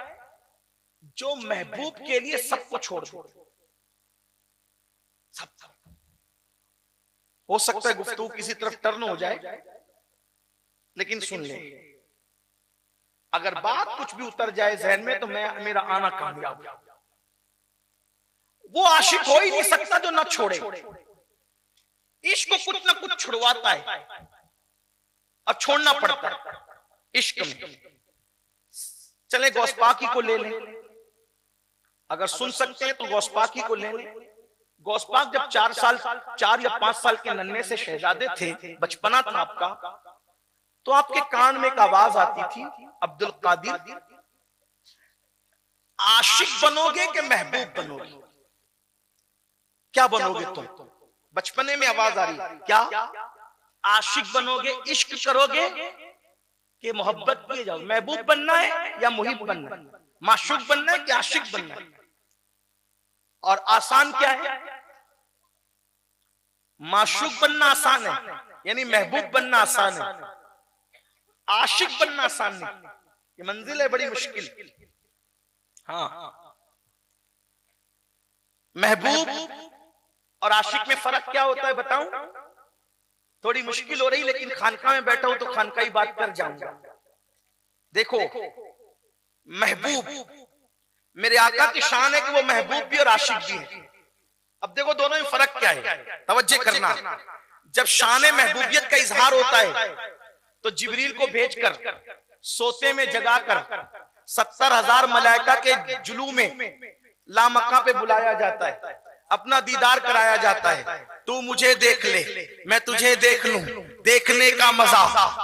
जो महबूब के लिए सबको छोड़ दे। सब हो सकता है गुफ्तगू किसी तरफ टर्न हो जाए, लेकिन सुन ले, अगर बात कुछ भी उतर जाए जहन में तो मेरा आना कामयाब। वो आशिक हो ही नहीं सकता जो ना छोड़े। इश्क को कुछ ना कुछ छुड़वाता है और छोड़ना पड़ता है इश्क में। चले गौस पाकी को ले लें, अगर सुन सकते हैं तो गौस पाकी को ले लें। गौस पाक जब 4 या 5 साल के नन्हे से शहजादे थे, बचपना था आपका, तो आपके कान में एक आवाज आती थी, अब्दुल कादिर आशिक बनोगे कि महबूब बनोगे? क्या बनोगे तुम? बचपने में आवाज आ रही, क्या आशिक बनोगे, इश्क करोगे कि मोहब्बत किए जाओ? महबूब बनना है या मुहिब बनना है? माशूक बनना है कि आशिक बनना है? और आसान क्या है? माशूक बनना आसान है, यानी महबूब बनना आसान है, आशिक बनना आसान नहीं। ये मंजिल है बड़ी मुश्किल। हाँ, महबूब और आशिक में फर्क क्या होता है बताऊं? थोड़ी मुश्किल हो रही, लेकिन खानका में बैठा हूं तो खानका ही बात कर जाऊंगा। देखो, महबूब मेरे आका की शान है कि वो महबूब भी और आशिक भी है। अब देखो दोनों में फर्क क्या है, तवज्जो करना। जब शान महबूबियत का इजहार होता है तो जिब्रील को भेजकर सोते में जगाकर 70,000 मलाइका के जुलू में लामक्का पे बुलाया जाता है, अपना दीदार कराया जाता है। तू मुझे देख ले, मैं तुझे देख लूं, देखने का मजा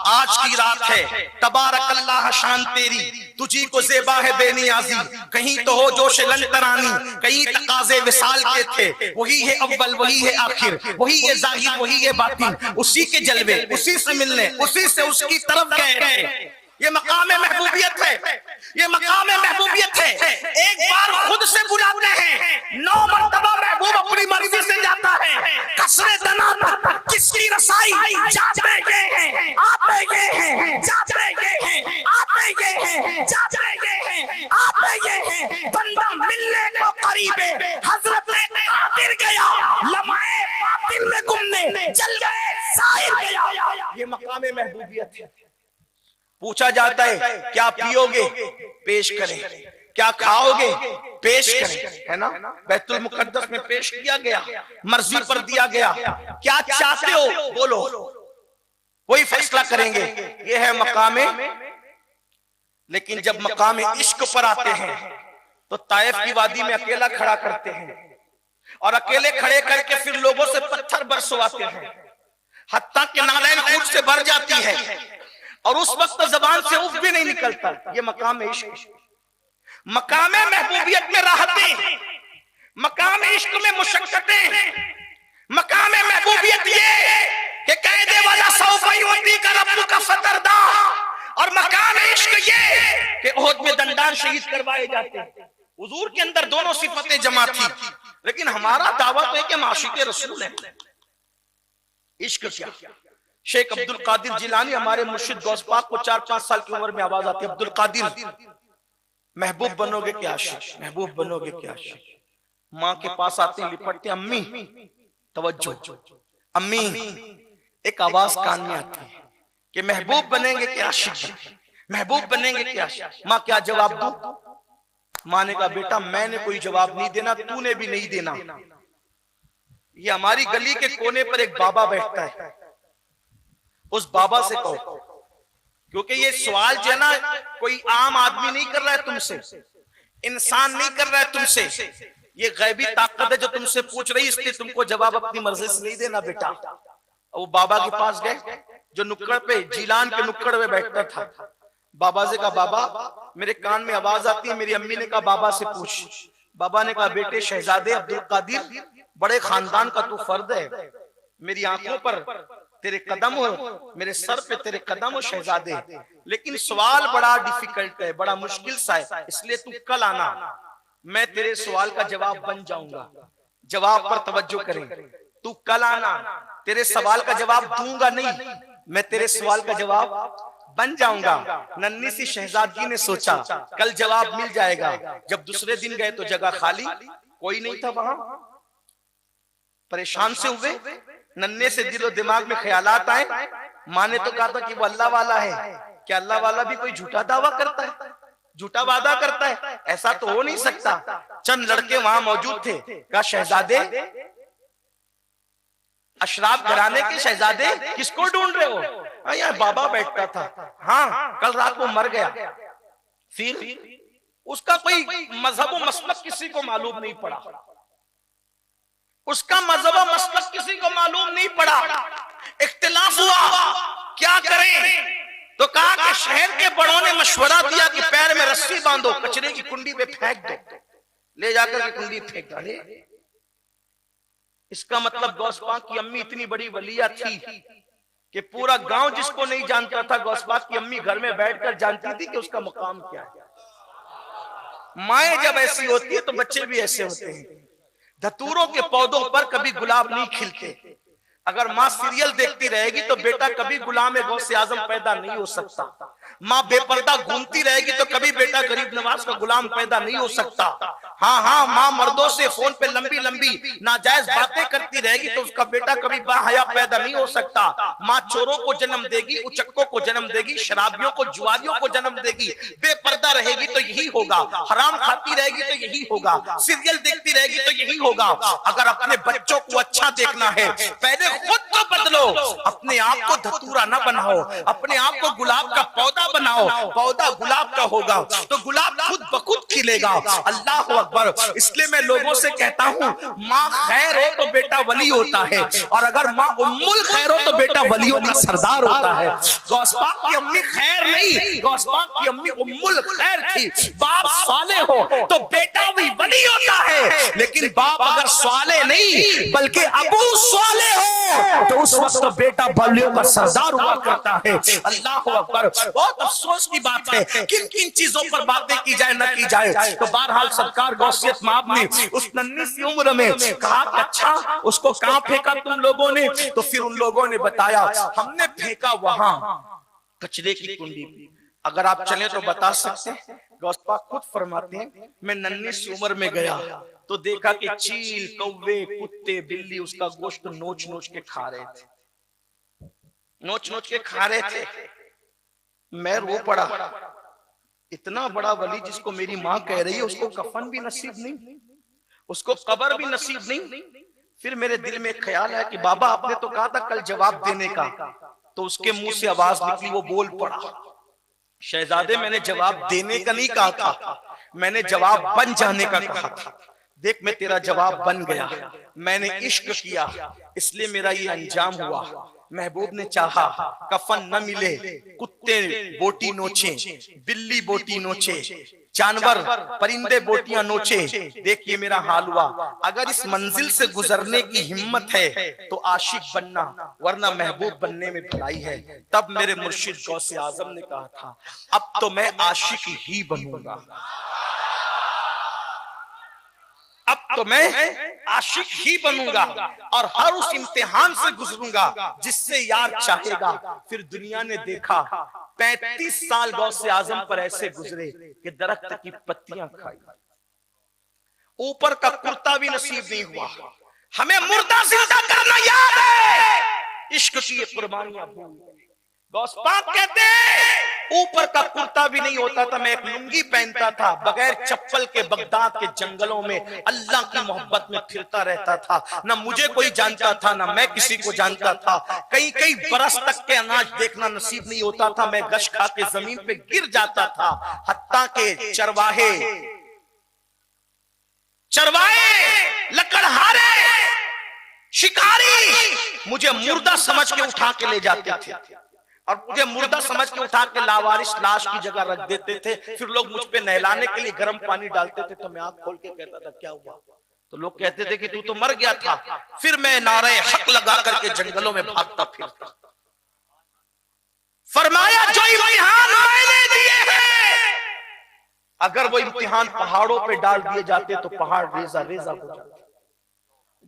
आज की रात है। तबारक अल्लाह शान तेरी, तुझी को ज़ेबा है बेनियाजी। कहीं तो हो जोश लंतरानी, कहीं तकाज़े विसाल के थे। वही है अव्वल, वही है आखिर, वही है जाहिर, वही है बातिन। उसी के जलवे, उसी से मिलने, उसी से उसकी तरफ गए थे। ये मकाम महबूबियत है, ये मकाम महबूबियत है। एक बार खुद से बुलाते हैं, 9 मरतबा महबूब अपनी मर्जी से जाता है। कसरे तना जल गए, साहिर गया। ये मकाम महबूबियत है। पूछा जाता है क्या पियोगे, पेश करें, क्या खाओगे, पेश करें, है ना। बैतुल मुकद्दस में पेश किया गया, मर्जी पर दिया गया, क्या चाहते हो बोलो, कोई फैसला करेंगे। ये है मकामे। लेकिन जब मकामे इश्क पर आते हैं तो ताइफ की वादी में अकेला खड़ा करते हैं और अकेले खड़े करके फिर लोगों से पत्थर बरसवाते हैं, हत्ता के नारायण खून से भर जाती है और उस वक्त जबान से उफ भी नहीं निकलता। ये मकाम इश्क। मकाम महबूबियत में राहतें, मकाम इश्क में मुशक्कतें, मकाम महबूबियत ये कि कहने वाला सौफयुती का रब्बु का फतरदा, और मकाम इश्क ये कि ओहद में दंडान शहीद करवाए जाते हैं। हुजूर के अंदर दोनों सिफतें जमा थी, लेकिन हमारा दावा तो है कि हम आशिक़े रसूल हैं। इश्क क्या? शेख अब्दुल कादिर जिलानी हमारे मुर्शिद गौस पाक को 4-5 साल की उम्र में आवाज आती है, अब्दुल कादिर महबूब बनोगे क्या आशिक, महबूब बनोगे क्या आशिक। माँ के पास आते हैं, लिपटते, अम्मी तवज्जो, अम्मी, एक आवाज कान में आती है कि महबूब बनेंगे क्या आशिक, महबूब बनेंगे क्या आशिक। माँ क्या जवाब दूं? माँ ने कहा बेटा मैंने कोई जवाब नहीं देना, तूने भी नहीं देना। ये हमारी गली के कोने पर एक बाबा बैठता है, उस बाबा से कहो, क्योंकि ये सवाल जो है ना कोई आम आदमी नहीं कर रहा है तुमसे, इंसान नहीं कर रहा है तुमसे, ये गैबी ताकत है जो तुमसे पूछ रही, इसलिए तुमको जवाब अपनी मर्जी से नहीं देना बेटा। वो बाबा के पास गए जो नुक्कड़ पे, जिलान के नुक्कड़ पे बैठता था। बाबा से कहा बाबा मेरे कान में आवाज आती है। मेरी अम्मी ने कहा बाबा से पूछ। बाबा ने कहा बेटे शहजादे अब्दुल कादिर, बड़े खानदान का तू फर्द है, मेरी आंखों पर तेरे कदम हो, मेरे सर पे तेरे कदम हो शहजादे, लेकिन सवाल बड़ा डिफिकल्ट है, बड़ा मुश्किल सा है, इसलिए तू कल आना, मैं तेरे सवाल का जवाब बन जाऊंगा। जवाब पर तवज्जो करें, तू कल आना, तेरे सवाल का जवाब दूंगा नहीं, मैं तेरे सवाल का जवाब बन जाऊंगा। नन्ही सी शहजादी ने सोचा कल जवाब मिल जाएगा। जब दूसरे दिन गए तो जगह खाली, कोई नहीं था वहां। परेशान से हुए, नन्हे से दिलो दिमाग में ख्यालात आए। माँ ने तो कहा था कि वो अल्लाह वाला है, क्या अल्लाह वाला भी कोई झूठा दावा करता है, झूठा वादा करता है? ऐसा तो हो नहीं सकता। चंद लड़के वहां मौजूद थे, कहा शहजादे, अशराफ घराने के शहजादे किसको ढूंढ रहे हो? यहाँ बाबा बैठता था, हाँ कल रात को मर गया। फिर उसका कोई मजहब व मसलक किसी को मालूम नहीं पड़ा, उसका मजहब व मसलक किसी को मालूम नहीं पड़ा। इख्तिलाफ हुआ, क्या करें? तो कहा कि शहर के बड़ों ने मशवरा दिया कि पैर में रस्सी बांधो, कचरे की कुंडी पे फेंक दो, ले जाकर के कुंडी फेंक डाले। इसका मतलब गौस पाक की अम्मी इतनी बड़ी वलिया थी कि पूरा गांव जिसको नहीं जानता था, गौस पाक की अम्मी घर में बैठकर जानती थी कि उसका मुकाम क्या है। माएं जब ऐसी होती है तो बच्चे भी ऐसे होते हैं। धतूरों के पौधों पर कभी गुलाब नहीं खिलते। अगर माँ सीरियल देखती रहेगी तो बेटा कभी गुलाम गौसे आजम पैदा नहीं हो सकता। माँ बेपर्दा घूमती रहेगी तो कभी बेटा गरीब नवाज का गुलाम पैदा नहीं हो सकता। हाँ, माँ मर्दों से फोन पे लंबी लंबी नाजायज बातें करती रहेगी तो उसका बेटा कभी बाहया पैदा नहीं हो सकता। माँ चोरों को जन्म देगी, उचक्कों को जन्म देगी, शराबियों को, जुआरियों को जन्म देगी। बेपर्दा रहेगी तो यही होगा, हराम खाती रहेगी तो यही होगा, सीरियल देखती रहेगी तो यही होगा। अगर अपने बच्चों को अच्छा देखना है पहले खुद को बदलो, अपने आप को धतूरा न बनाओ, अपने आप को गुलाब का पौधा बनाओ। पौधा गुलाब का होगा तो गुलाब खुद ब खुद खिलेगा। अल्लाह अकबर। इसलिए मैं लोगों से कहता हूँ माँ खैर हो तो बेटा वली होता है, और अगर माँ उम्मुल खैर हो तो बेटा वलियों का सरदार होता है। गौस पाक की अम्मी खैर नहीं, गौस पाक की अम्मी उम्मुल खैर थी। बाप साले हो तो बेटा भी वली होता है, लेकिन बाप अगर साले नहीं बल्कि अबू साले हो तो उस वक्त बेटा वलियों का सरदार हुआ करता है। अल्लाह अकबर। बहुत अफसोस की बात है किन किन चीजों पर बातें की जाए न की जाए। तो बहरहाल सरकार गौसियत माब ने उस नन्ही सी उम्र में कहा कि अच्छा उसको कहां फेंका तुम लोगों ने? तो फिर उन लोगों ने बताया हमने फेंका वहां कचरे की कुंडी पे। अगर आप चले तो बता सकते हैं, गौस पाक खुद फरमाते हैं मैं नन्ही सी उम्र में गया तो देखा कि चील, कौवे, कुत्ते, बिल्ली उसका गोश्त नोच नोच के खा रहे थे, नोच नोच के खा रहे थे। मैं रो पड़ा, इतना बड़ा वली जिसको मेरी माँ कह रही है उसको कफन भी नसीब नहीं, उसको कब्र भी नसीब नहीं। फिर मेरे दिल में एक ख्याल है कि बाबा आपने तो कहा था कल जवाब देने का, तो उसके मुंह से आवाज निकली, वो बोल पड़ा, शहजादे मैंने जवाब देने का नहीं कहा था, मैंने जवाब बन जाने का कहा था। देख मैं तेरा जवाब बन गया, मैंने इश्क किया इसलिए मेरा ये अंजाम हुआ। महबूब ने चाहा कफन न मिले, कुत्ते बोटी नोचे, बिल्ली बोटी नोचे, जानवर परिंदे बोटियां नोचे, देखिए मेरा हाल हुआ। अगर इस मंजिल से गुजरने की हिम्मत है तो आशिक बनना, वरना महबूब बनने में भलाई है। तब मेरे मुर्शिद गौसे आजम ने कहा था अब तो मैं आशिक ही बनूंगा, अब तो मैं आशिक ही बनूंगा और हर उस इम्तिहान से गुजरूंगा जिससे यार चाहेगा। फिर दुनिया ने देखा 35 साल गौसे आजम पर ऐसे गुजरे कि दरख्त की पत्तियां खाई, ऊपर का कुर्ता भी नसीब नहीं हुआ। हमें मुर्दा जिंदा करना याद है, इश्क की कुर्बानियां भूल गए। गौस पाक कहते हैं ऊपर का कुर्ता भी नहीं होता था, मैं एक लुंगी पहनता था, बगैर चप्पल के बगदाद के जंगलों में अल्लाह की मोहब्बत में फिरता रहता था। ना मुझे कोई जानता था ना मैं किसी को जानता था। कई कई बरस तक के अनाज देखना नसीब नहीं होता था, मैं गश खा के जमीन पे गिर जाता था। हत्ता के चरवाहे लकड़हारे शिकारी मुझे मुर्दा समझ के उठा के ले जाते थे और मुझे मुर्दा समझ के उठा के लावारिस लाश की जगह रख देते थे। फिर लोग मुझ पे नहलाने के लिए गर्म पानी डालते थे, तो मैं आंख खोल के कहता था क्या हुआ, तो लोग कहते थे कि तू तो मर गया था। फिर मैं नारे हक लगा करके जंगलों में भागता फिरता। फरमाया जो इम्तिहान मैंने दिए हैं, अगर वो इम्तिहान पहाड़ों पे डाल दिए जाते तो पहाड़ रेजा रेजा हो जाते।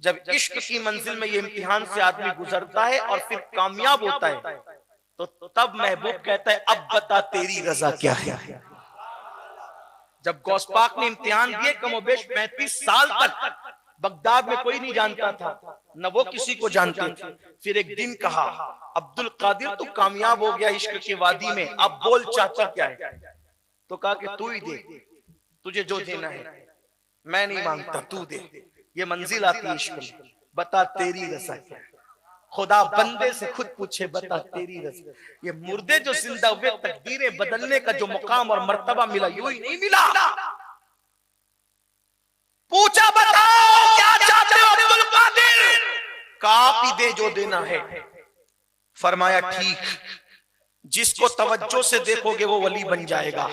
जब इश्क की मंजिल में ये इम्तिहान से आदमी गुजरता है और फिर कामयाब होता है, तो तब महबूब कहता है अब बता तेरी रजा क्या है। जब गौस पाक ने इम्तिहान दिए कमोबेश 35 साल तक बगदाद में कोई नहीं जानता था, न वो किसी को जानते थे। फिर एक दिन कहा अब्दुल कादिर तू कामयाब हो गया इश्क की वादी में, अब बोल चाचा क्या है। तो कहा कि तू ही दे, तुझे जो देना है, मैं नहीं मांगता तू दे। ये मंजिल आती है इश्क में, बता तेरी रजा क्या है। खुदा बंदे से खुद पूछे बता तेरी रजा। ये मुर्दे जो जिंदा हुए तकदीरें बदलने का जो मुकाम और मर्तबा मिला यूं ही नहीं मिला। पूछा बताओ क्या चाहते हो अब्दुल कादिर, आप ही दे जो देना है। फरमाया ठीक, जिसको तवज्जो से देखोगे वो वली बन जाएगा।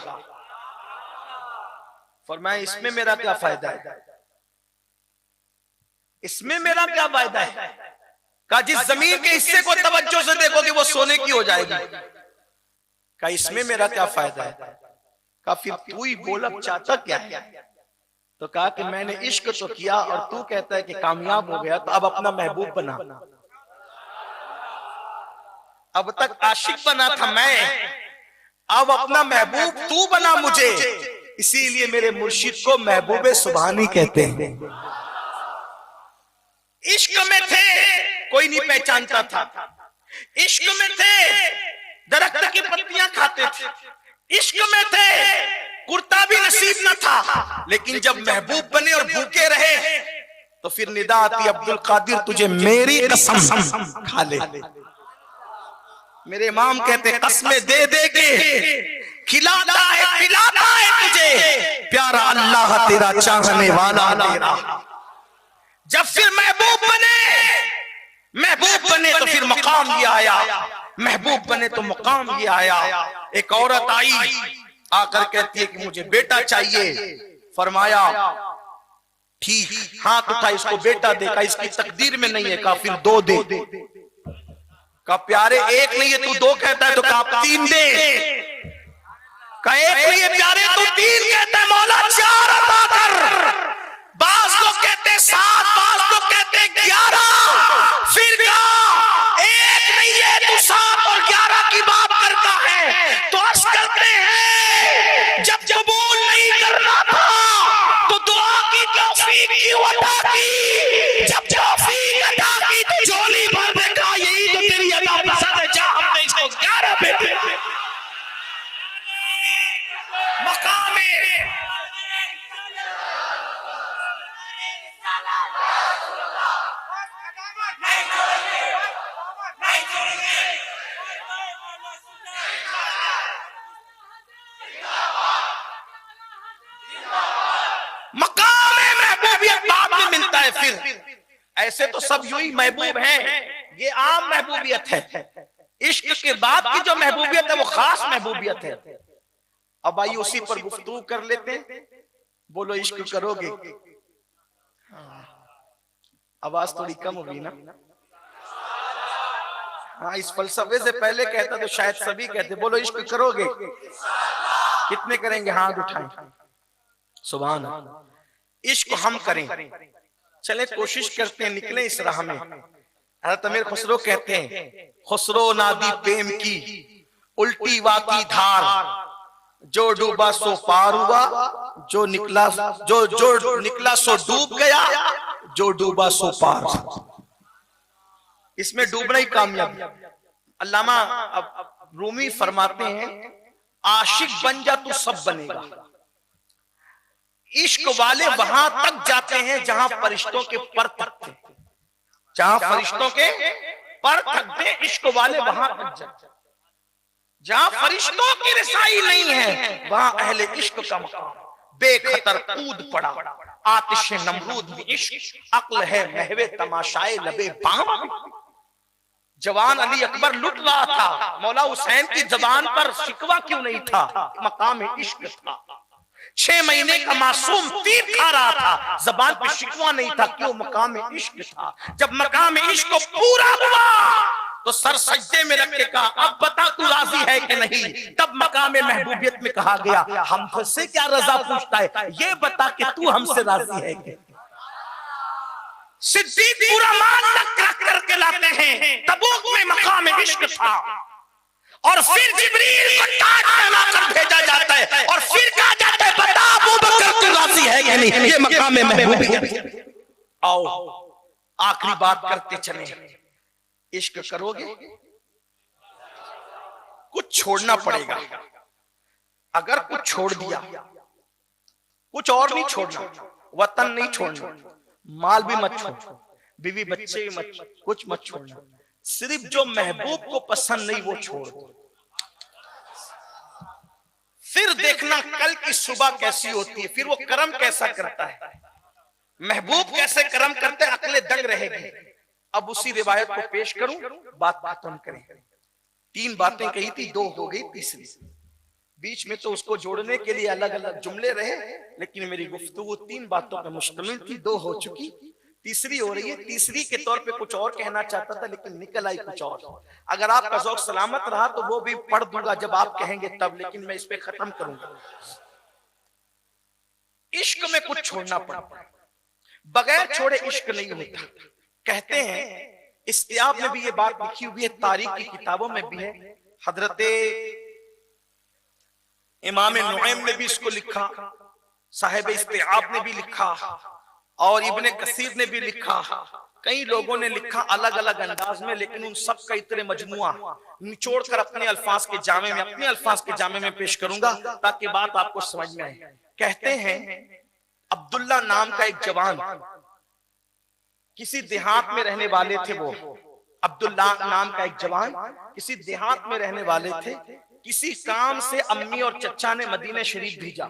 फरमाया इसमें मेरा क्या फायदा है, इसमें मेरा क्या फायदा है। कहा जिस जमीन के हिस्से को तवज्जो से देखोगे वो सोने की हो जाएगी। कहा इसमें मेरा क्या फायदा है। कहा फिर तू ही बोल अब चाहता क्या है। तो कहा कि मैंने इश्क तो किया और तू कहता है कि कामयाब हो गया, तो अब अपना महबूब बना। अब तक आशिक बना था मैं, अब अपना महबूब तू बना मुझे। इसीलिए मेरे मुर्शिद को महबूबे सुभानी कहते हैं। इश्क में थे कोई नहीं पहचानता था, इश्क में थे दरख्त की पत्तियां खाते थे, इश्क में थे कुर्ता भी नसीब न था। लेकिन जब महबूब बने और भूखे रहे तो फिर निदा आती अब्दुल कादिर तुझे मेरी कसम खा ले। मेरे इमाम कहते कसमें दे दे के खिलाता है पिलाता है तुझे प्यारा अल्लाह तेरा चाहने वाला तेरा। जब फिर महबूब बने तो फिर मकाम ये आया, महबूब बने तो मकाम ये आया। एक औरत आई आकर कहती है कि मुझे बेटा चाहिए। फरमाया ठीक, हाथ उठा इसको बेटा देखा, इसकी तकदीर में नहीं है। कहा फिर दो दे। कहा प्यारे एक नहीं है तू दो कहता है, तो कहा तीन दे। कहा एक नहीं है प्यारे तू तीन कहता है, मौला चार अता कर। बाज लोग कहते 7, बाज लोग कहते 11। फिर कहा एक नहीं है तू 7 और 11 की बात करता है। तो अर्ज करते हैं जब कबूल नहीं करना था तो दुआ की तौफीक फिर ऐसे तो सब यूं ही महबूब हैं, ये आम महबूबियत है। इश्क के बाद की जो महबूबियत है वो खास महबूबियत है। अब आइए उसी पर गुफ्तगू कर लेते हैं। बोलो इश्क करोगे? आवाज थोड़ी कम होगी ना? हाँ, इस फलसफे से पहले कहता तो शायद सभी कहते बोलो इश्क करोगे। कितने करेंगे? हाथ उठाएं। सुभान अल्लाह। इश्क हम करें, चले कोशिश करते हैं, निकले इस राह में। हज़रत अमीर खुसरो कहते हैं, खुसरो नादी प्रेम की उल्टी वाकी धार, जो डूबा सो पार हुआ, जो निकला सो डूब गया, जो डूबा सो पार। इसमें डूबना ही कामयाबी। अल्लामा अब रूमी फरमाते हैं, आशिक बन जा तू सब बनेगा। इश्क वाले वहां तक जाते हैं जहां फरिश्तों के पर थकते, जहां फरिश्तों के पर थकते, इश्क वाले वहां तक जाते। जहां फरिश्तों की रसाई नहीं है वहां अहले इश्क का मकाम। बेखतर कूद पड़ा आतिश नमरूद में इश्क, अक्ल है महवे तमाशाए लबे बाम। जवान अली अकबर लुट रहा था, मौला हुसैन की जबान पर शिकवा क्यों नहीं था? मकाम इश्क था। 6 महीने का मासूम तीर खा रहा था, जबान पे शिकवा नहीं था, क्यों? मकाम इश्क था। जब मकाम इश्क पूरा हुआ तो सर सजदे में रख के कहा, अब बता तू राजी है कि नहीं? तब मकाम महबूबियत में कहा गया, हमसे क्या रजा पूछता है, ये बता कि तू हमसे राजी है कि? सिद्दीक पूरा माल तक करके लाते हैं। तबूक में मकाम इश्क था, और फिर जिब्रील को ताज पहना कर भेजा जाता है, और फिर कहा जाता है, बता अबू बकर तू राजी है कि नहीं? ये मकाम महबूबियत। आओ आखिरी बात करते चले, इश्क करोगे? कुछ छोड़ना पड़ेगा। अगर कुछ छोड़ दिया, कुछ और नहीं छोड़ना, वतन नहीं छोड़ना, माल भी मत छोड़, बीवी बच्चे भी मत, कुछ मत छोड़ना। सिर्फ जो महबूब को पसंद नहीं वो छोड़ दो। फिर देखना कल की सुबह कैसी होती है, फिर वो कर्म कैसा करता है, महबूब कैसे कर्म करते हैं, अकले दंग रहेगी। अब उसी रिवायत को पेश करूं, बात खत्म करें। 3 बातें कही थी, 2 हो गई, तीसरी बीच में तो उसको जोड़ने के लिए अलग अलग जुमले रहे, लेकिन मेरी गुफ्तगू 3 बातों पर मुश्तमिल थी, 2 हो चुकी, तीसरी हो रही है। तीसरी के तौर पे कुछ और कहना चाहता था, लेकिन निकल आई कुछ और। अगर आपका ज़ौक़ सलामत रहा तो वो भी पढ़ दूंगा जब आप कहेंगे तब, लेकिन मैं इस पे खत्म करूंगा। इश्क में कुछ छोड़ना पड़ता, बगैर छोड़े इश्क नहीं होता। कहते हैं, इस्तियाब में भी ये बात लिखी हुई है, तारीख की किताबों में भी है, हजरत इमाम नुएम ने भी इसको लिखा, साहिब इस्तियाब ने भी लिखा, और इब्ने कसीर ने भी लिखा। कई लोगों ने लिखा अलग अलग अंदाज में, लेकिन उन सब का इतने मजमुआ निचोड़ कर अपने अल्फाज के जामे में पेश करूंगा, ताकि बात आपको समझ में आए। कहते हैं, अब्दुल्ला नाम का एक जवान किसी देहात में रहने वाले थे। वो अब्दुल्ला नाम का एक जवान किसी देहात में रहने वाले थे। किसी काम से अम्मी और चचा ने मदीने शरीफ भेजा।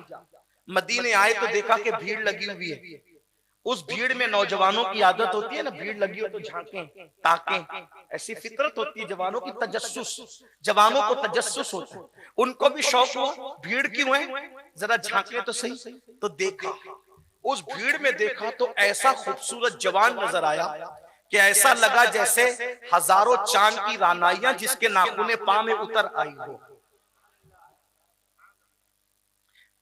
मदीने आए तो देखा कि भीड़ लगी हुई है। उस भीड़ में नौजवानों की आदत होती है ना, भीड़ लगी हो तो झांकें, ताकें, ऐसी फितरत होती है जवानों की, तजस्सुस, जवानों को तजस्सुस होता है। उनको भी शौक हुआ, भीड़ क्यों है, जरा झांके तो सही। तो देखा, उस भीड़ में देखा तो ऐसा खूबसूरत जवान नजर आया कि ऐसा लगा जैसे हजारों चांद की रानाइयां जिसके नाखूने पांव में उतर आई हो।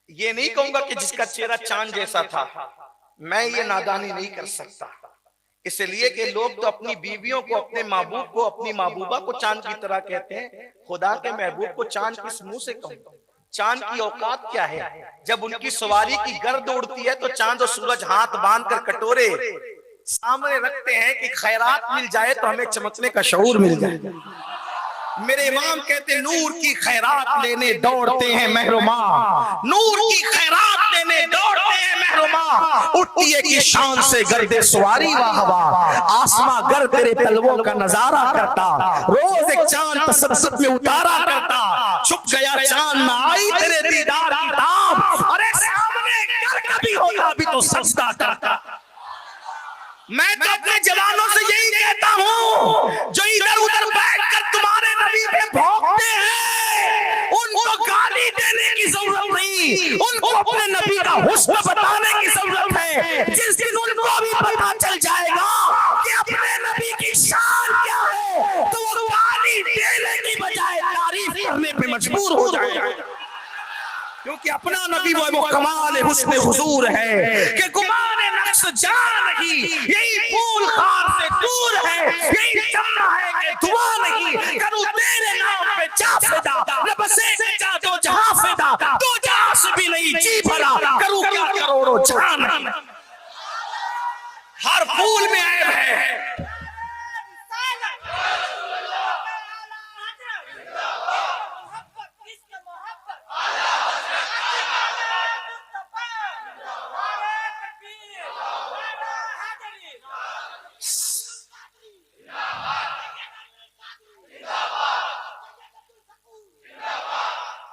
ये नहीं कहूंगा कि जिसका चेहरा चांद जैसा था, मैं ये नादानी नहीं कर सकता, इसलिए कि लोग तो अपनी बीवियों को, अपने महबूब को, अपनी महबूबा को चांद की तरह कहते हैं। खुदा के महबूब को चांद किस मुंह से कहूं? चांद की औकात क्या है? जब उनकी सवारी की गर्द उड़ती है तो चांद और सूरज हाथ बांधकर कटोरे सामने रखते हैं कि खैरात मिल जाए तो हमें चमकने का शऊर मिल जाए। मेरे इमाम कहते, नूर की खैरात लेने दौड़ते हैं महरुमा, नूर की खैरात लेने दौड़ते हैं महरुमा। उठती है कि शान से गर्दे सवारी वाह वाह, आसमां गर तेरे तलवों का नजारा करता, रोज एक चांद तसब्बुत में उतारा करता, छुप गया चांद ना आई तेरे दीदार की ताब, अरे सामने कर कभी होगा भी तो सजदा करता। मैं तो अपने जवानों से यही कहता हूं जो इधर उधर बैठकर तुम्हारे नबी पे भौंकते हैं, उनको गाली देने की जरूरत नहीं, उनको अपने नबी का हुस्न बताने की जरूरत है। जिस दिन उनको भी पता चल जाएगा कि अपने नबी की शान क्या है, तो वो गाली देने की बजाय तारीफ करने पे मजबूर हो जाएगा, क्योंकि अपना नबी वो कमाल हुस्न हुजूर है कि गुमान नक्श जान नहीं, यही फूल खार से दूर है, यही चमना है कि दुआ नहीं करूं तेरे नाम पे जा फिदा, न बसे जा तो जहां फिदा, तो जहां से भी नहीं जी भरा, करूं क्या करोड़ों जान नहीं। हर फूल में ऐब है।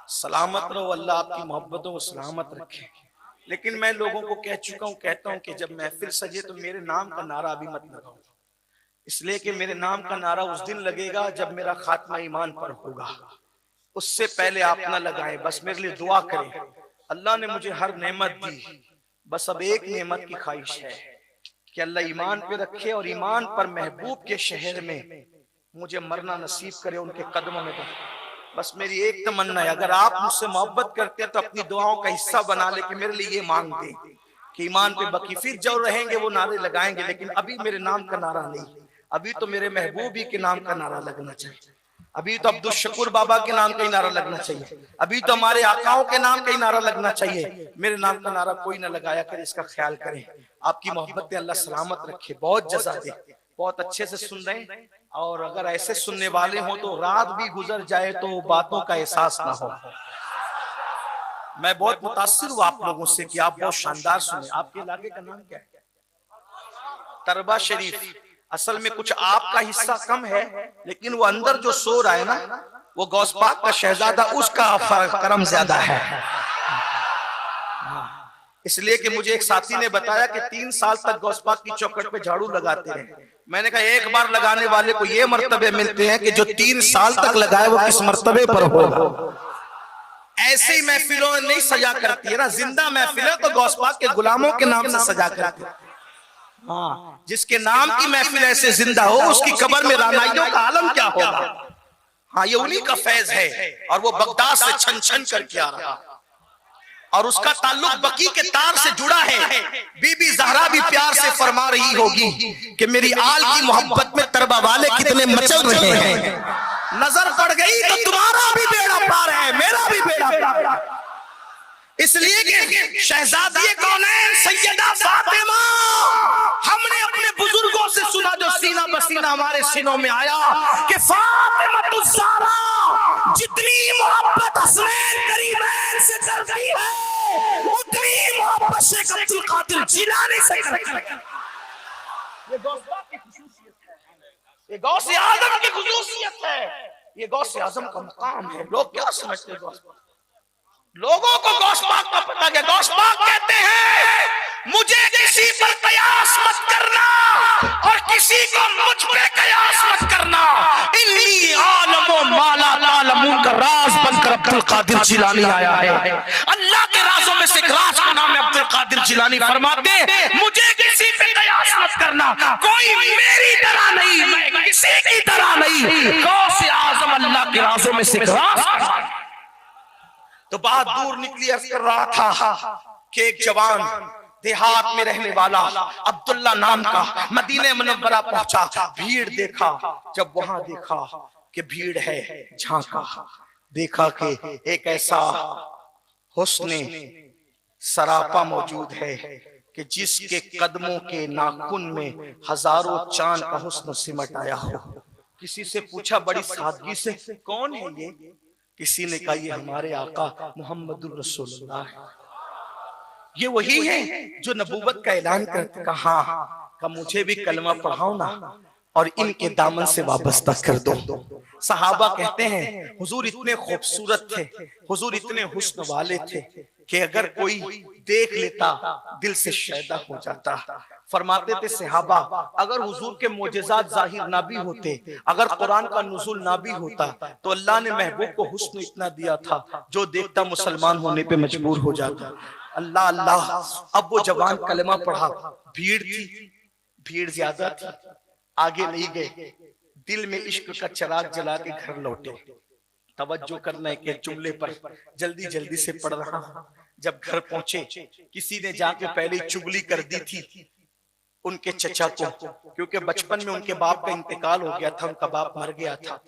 सलामत रहो, अल्लाह आपकी मोहब्बतों को सलामत रखे। लेकिन मैं लोगों को कह चुका हूं, कहता हूं कि जब महफिल सजे तो मेरे नाम का नारा अभी मत लगाओ, इसलिए कि मेरे नाम का नारा उस दिन लगेगा जब मेरा खात्मा ईमान पर होगा, उससे पहले आप ना लगाएं। बस मेरे लिए दुआ करें, अल्लाह ने मुझे हर नेमत दी, बस अब एक नेमत की ख्वाहिश है कि अल्लाह ईमान पे रखे और ईमान पर महबूब के शहर में मुझे मरना नसीब करे, उनके कदमों में। बस मेरी एक तमन्ना है, अगर आप मुझसे मोहब्बत करते हैं तो अपनी दुआओं का हिस्सा बना ले कि मेरे लिए ये मांग दे कि ईमान पे बकी, फिर जो रहेंगे वो नारे लगाएंगे, लेकिन अभी मेरे नाम का नारा नहीं, अभी तो मेरे महबूब ही के नाम का नारा लगना चाहिए, अभी तो अब्दुल शकूर बाबा के नाम का ही नारा लगना चाहिए, अभी तो हमारे आकाओं के नाम का ही नारा लगना चाहिए। मेरे नाम का नारा कोई ना लगाया करे, इसका ख्याल करें। आपकी मोहब्बत अल्लाह सलामत रखे, बहुत जज़ा दे, बहुत अच्छे से सुन रहे हैं। और अगर ऐसे सुनने वाले हो तो रात भी गुजर जाए तो बातों का एहसास ना हो। मैं बहुत मुतासिर हूँ आप लोगों से कि आप बहुत शानदार सुने। आपके इलाके का नाम क्या है? तरबा शरीफ। असल में कुछ आपका हिस्सा कम है, लेकिन वो अंदर जो सो रहा है ना, वो गौस पाक का शहजादा, उसका करम ज्यादा है। इसलिए कि मुझे एक साथी ने बताया कि 3 साल तक गौस पाक की चौखट पे झाड़ू लगाते रहे। मैंने कहा एक बार लगाने वाले को ये मर्तबे मिलते हैं कि जो 3 साल तक लगाए वो किस मर्तबे पर हो। ऐसे ही महफिलों में नहीं सजा करती है ना, जिंदा महफिल है तो गौस पाक के गुलामों के नाम से सजा करती है। हाँ, जिसके नाम की महफिल ऐसे जिंदा हो उसकी कब्र में रानाइयों का आलम क्या होगा। हाँ, ये उन्हीं का फैज है और वो बगदाद से छन छन करके आ रहा और उसका ताल्लुक बकी के तार से जुड़ा है। बीबी ज़हरा भी प्यार से फरमा रही होगी कि मेरी आल की मोहब्बत में तरबा वाले कितने मचल रहे हैं। नजर पड़ गई तो तुम्हारा भी बेड़ा पार है, मेरा भी बेड़ा पार है। इसलिए कि शहजादी कौनैन सैयदा फातिमा, हमने अपने बुजुर्गों से सुना जो सीना बसीना हमारे सीनों में आया कि फातिमा ज़हरा जितनी मोहब्बत हसनैन करीमैन से करती है उतनी मोहब्बत शेख अब्दुल कादिर जिलानी से करती है। ये गौस की खुसूसियत है, ये गौस आजम की खुसूसियत है, ये गौस आजम का मकाम है। लोग क्या समझते हैं गौस? लोगों को गौस पाक का पता क्या? गौस पाक कहते हैं मुझे किसी पर कयास मत करना और किसी को मुझ पे कयास मत करना। इन्नी आलमो माला तालमून का राज बनकर अब्दुल कादिर जिलानी आया है। अल्लाह के राजों में से एक राज का नाम है अब्दुल कादिर जिलानी। फरमाते मुझे किसी पे कयास मत करना, कोई मेरी तरह नहीं, मैं किसी की तरह नहीं। गौस आजम अल्लाह के राजों में से एक राज। तो बात दूर निकली, अर्ज कर रहा था कि एक जवान देहात में रहने वाला अब्दुल्ला नाम का मदीने मुनव्वरा पहुंचा, भीड़ देखा। जब वहां देखा कि भीड़ है, झांका, देखा कि एक ऐसा हुस्ने सरापा मौजूद है कि जिसके कदमों के नाखून में हजारों चांद का हुस्न सिमट आया हो। किसी से पूछा बड़ी सादगी से, कौन है ये? किसी ने कहा ये हमारे आका मोहम्मदुर रसूलुल्लाह है, ये वही है जो नबूवत का ऐलान करते। कहा मुझे भी कलमा पढ़ाओ ना। और इनके दामन से वाबस्ता कर दो। सहाबा कहते हैं हुजूर इतने खूबसूरत थे, हुजूर इतने हुस्न वाले थे कि अगर कोई देख लेता दिल से शैदा हो जाता। फरमाते थे सहाबा, अगर हुजूर के मोजेज़ात जाहिर ना भी होते, अगर कुरान का नुज़ूल ना भी होता, तो अल्लाह ने महबूब को हुस्न इतना दिया था जो देखता मुसलमान होने पे मजबूर हो जाता। अल्लाह अल्लाह। अब वो जवान कलमा पढ़ा, भीड़ थी, भीड़ ज्यादा थी, आगे नहीं गए, दिल में इश्क का चिराग जला के घर लौटे। तवज्जो करना है कि जुमले पर जल्दी जल्दी से पढ़ रहा हूं। जब घर पहुंचे, किसी ने जाके पहले चुगली कर दी थी उनके चचा को, क्योंकि बचपन में उनके बाप का इंतकाल हो गया था, उनका बाप मर गया था।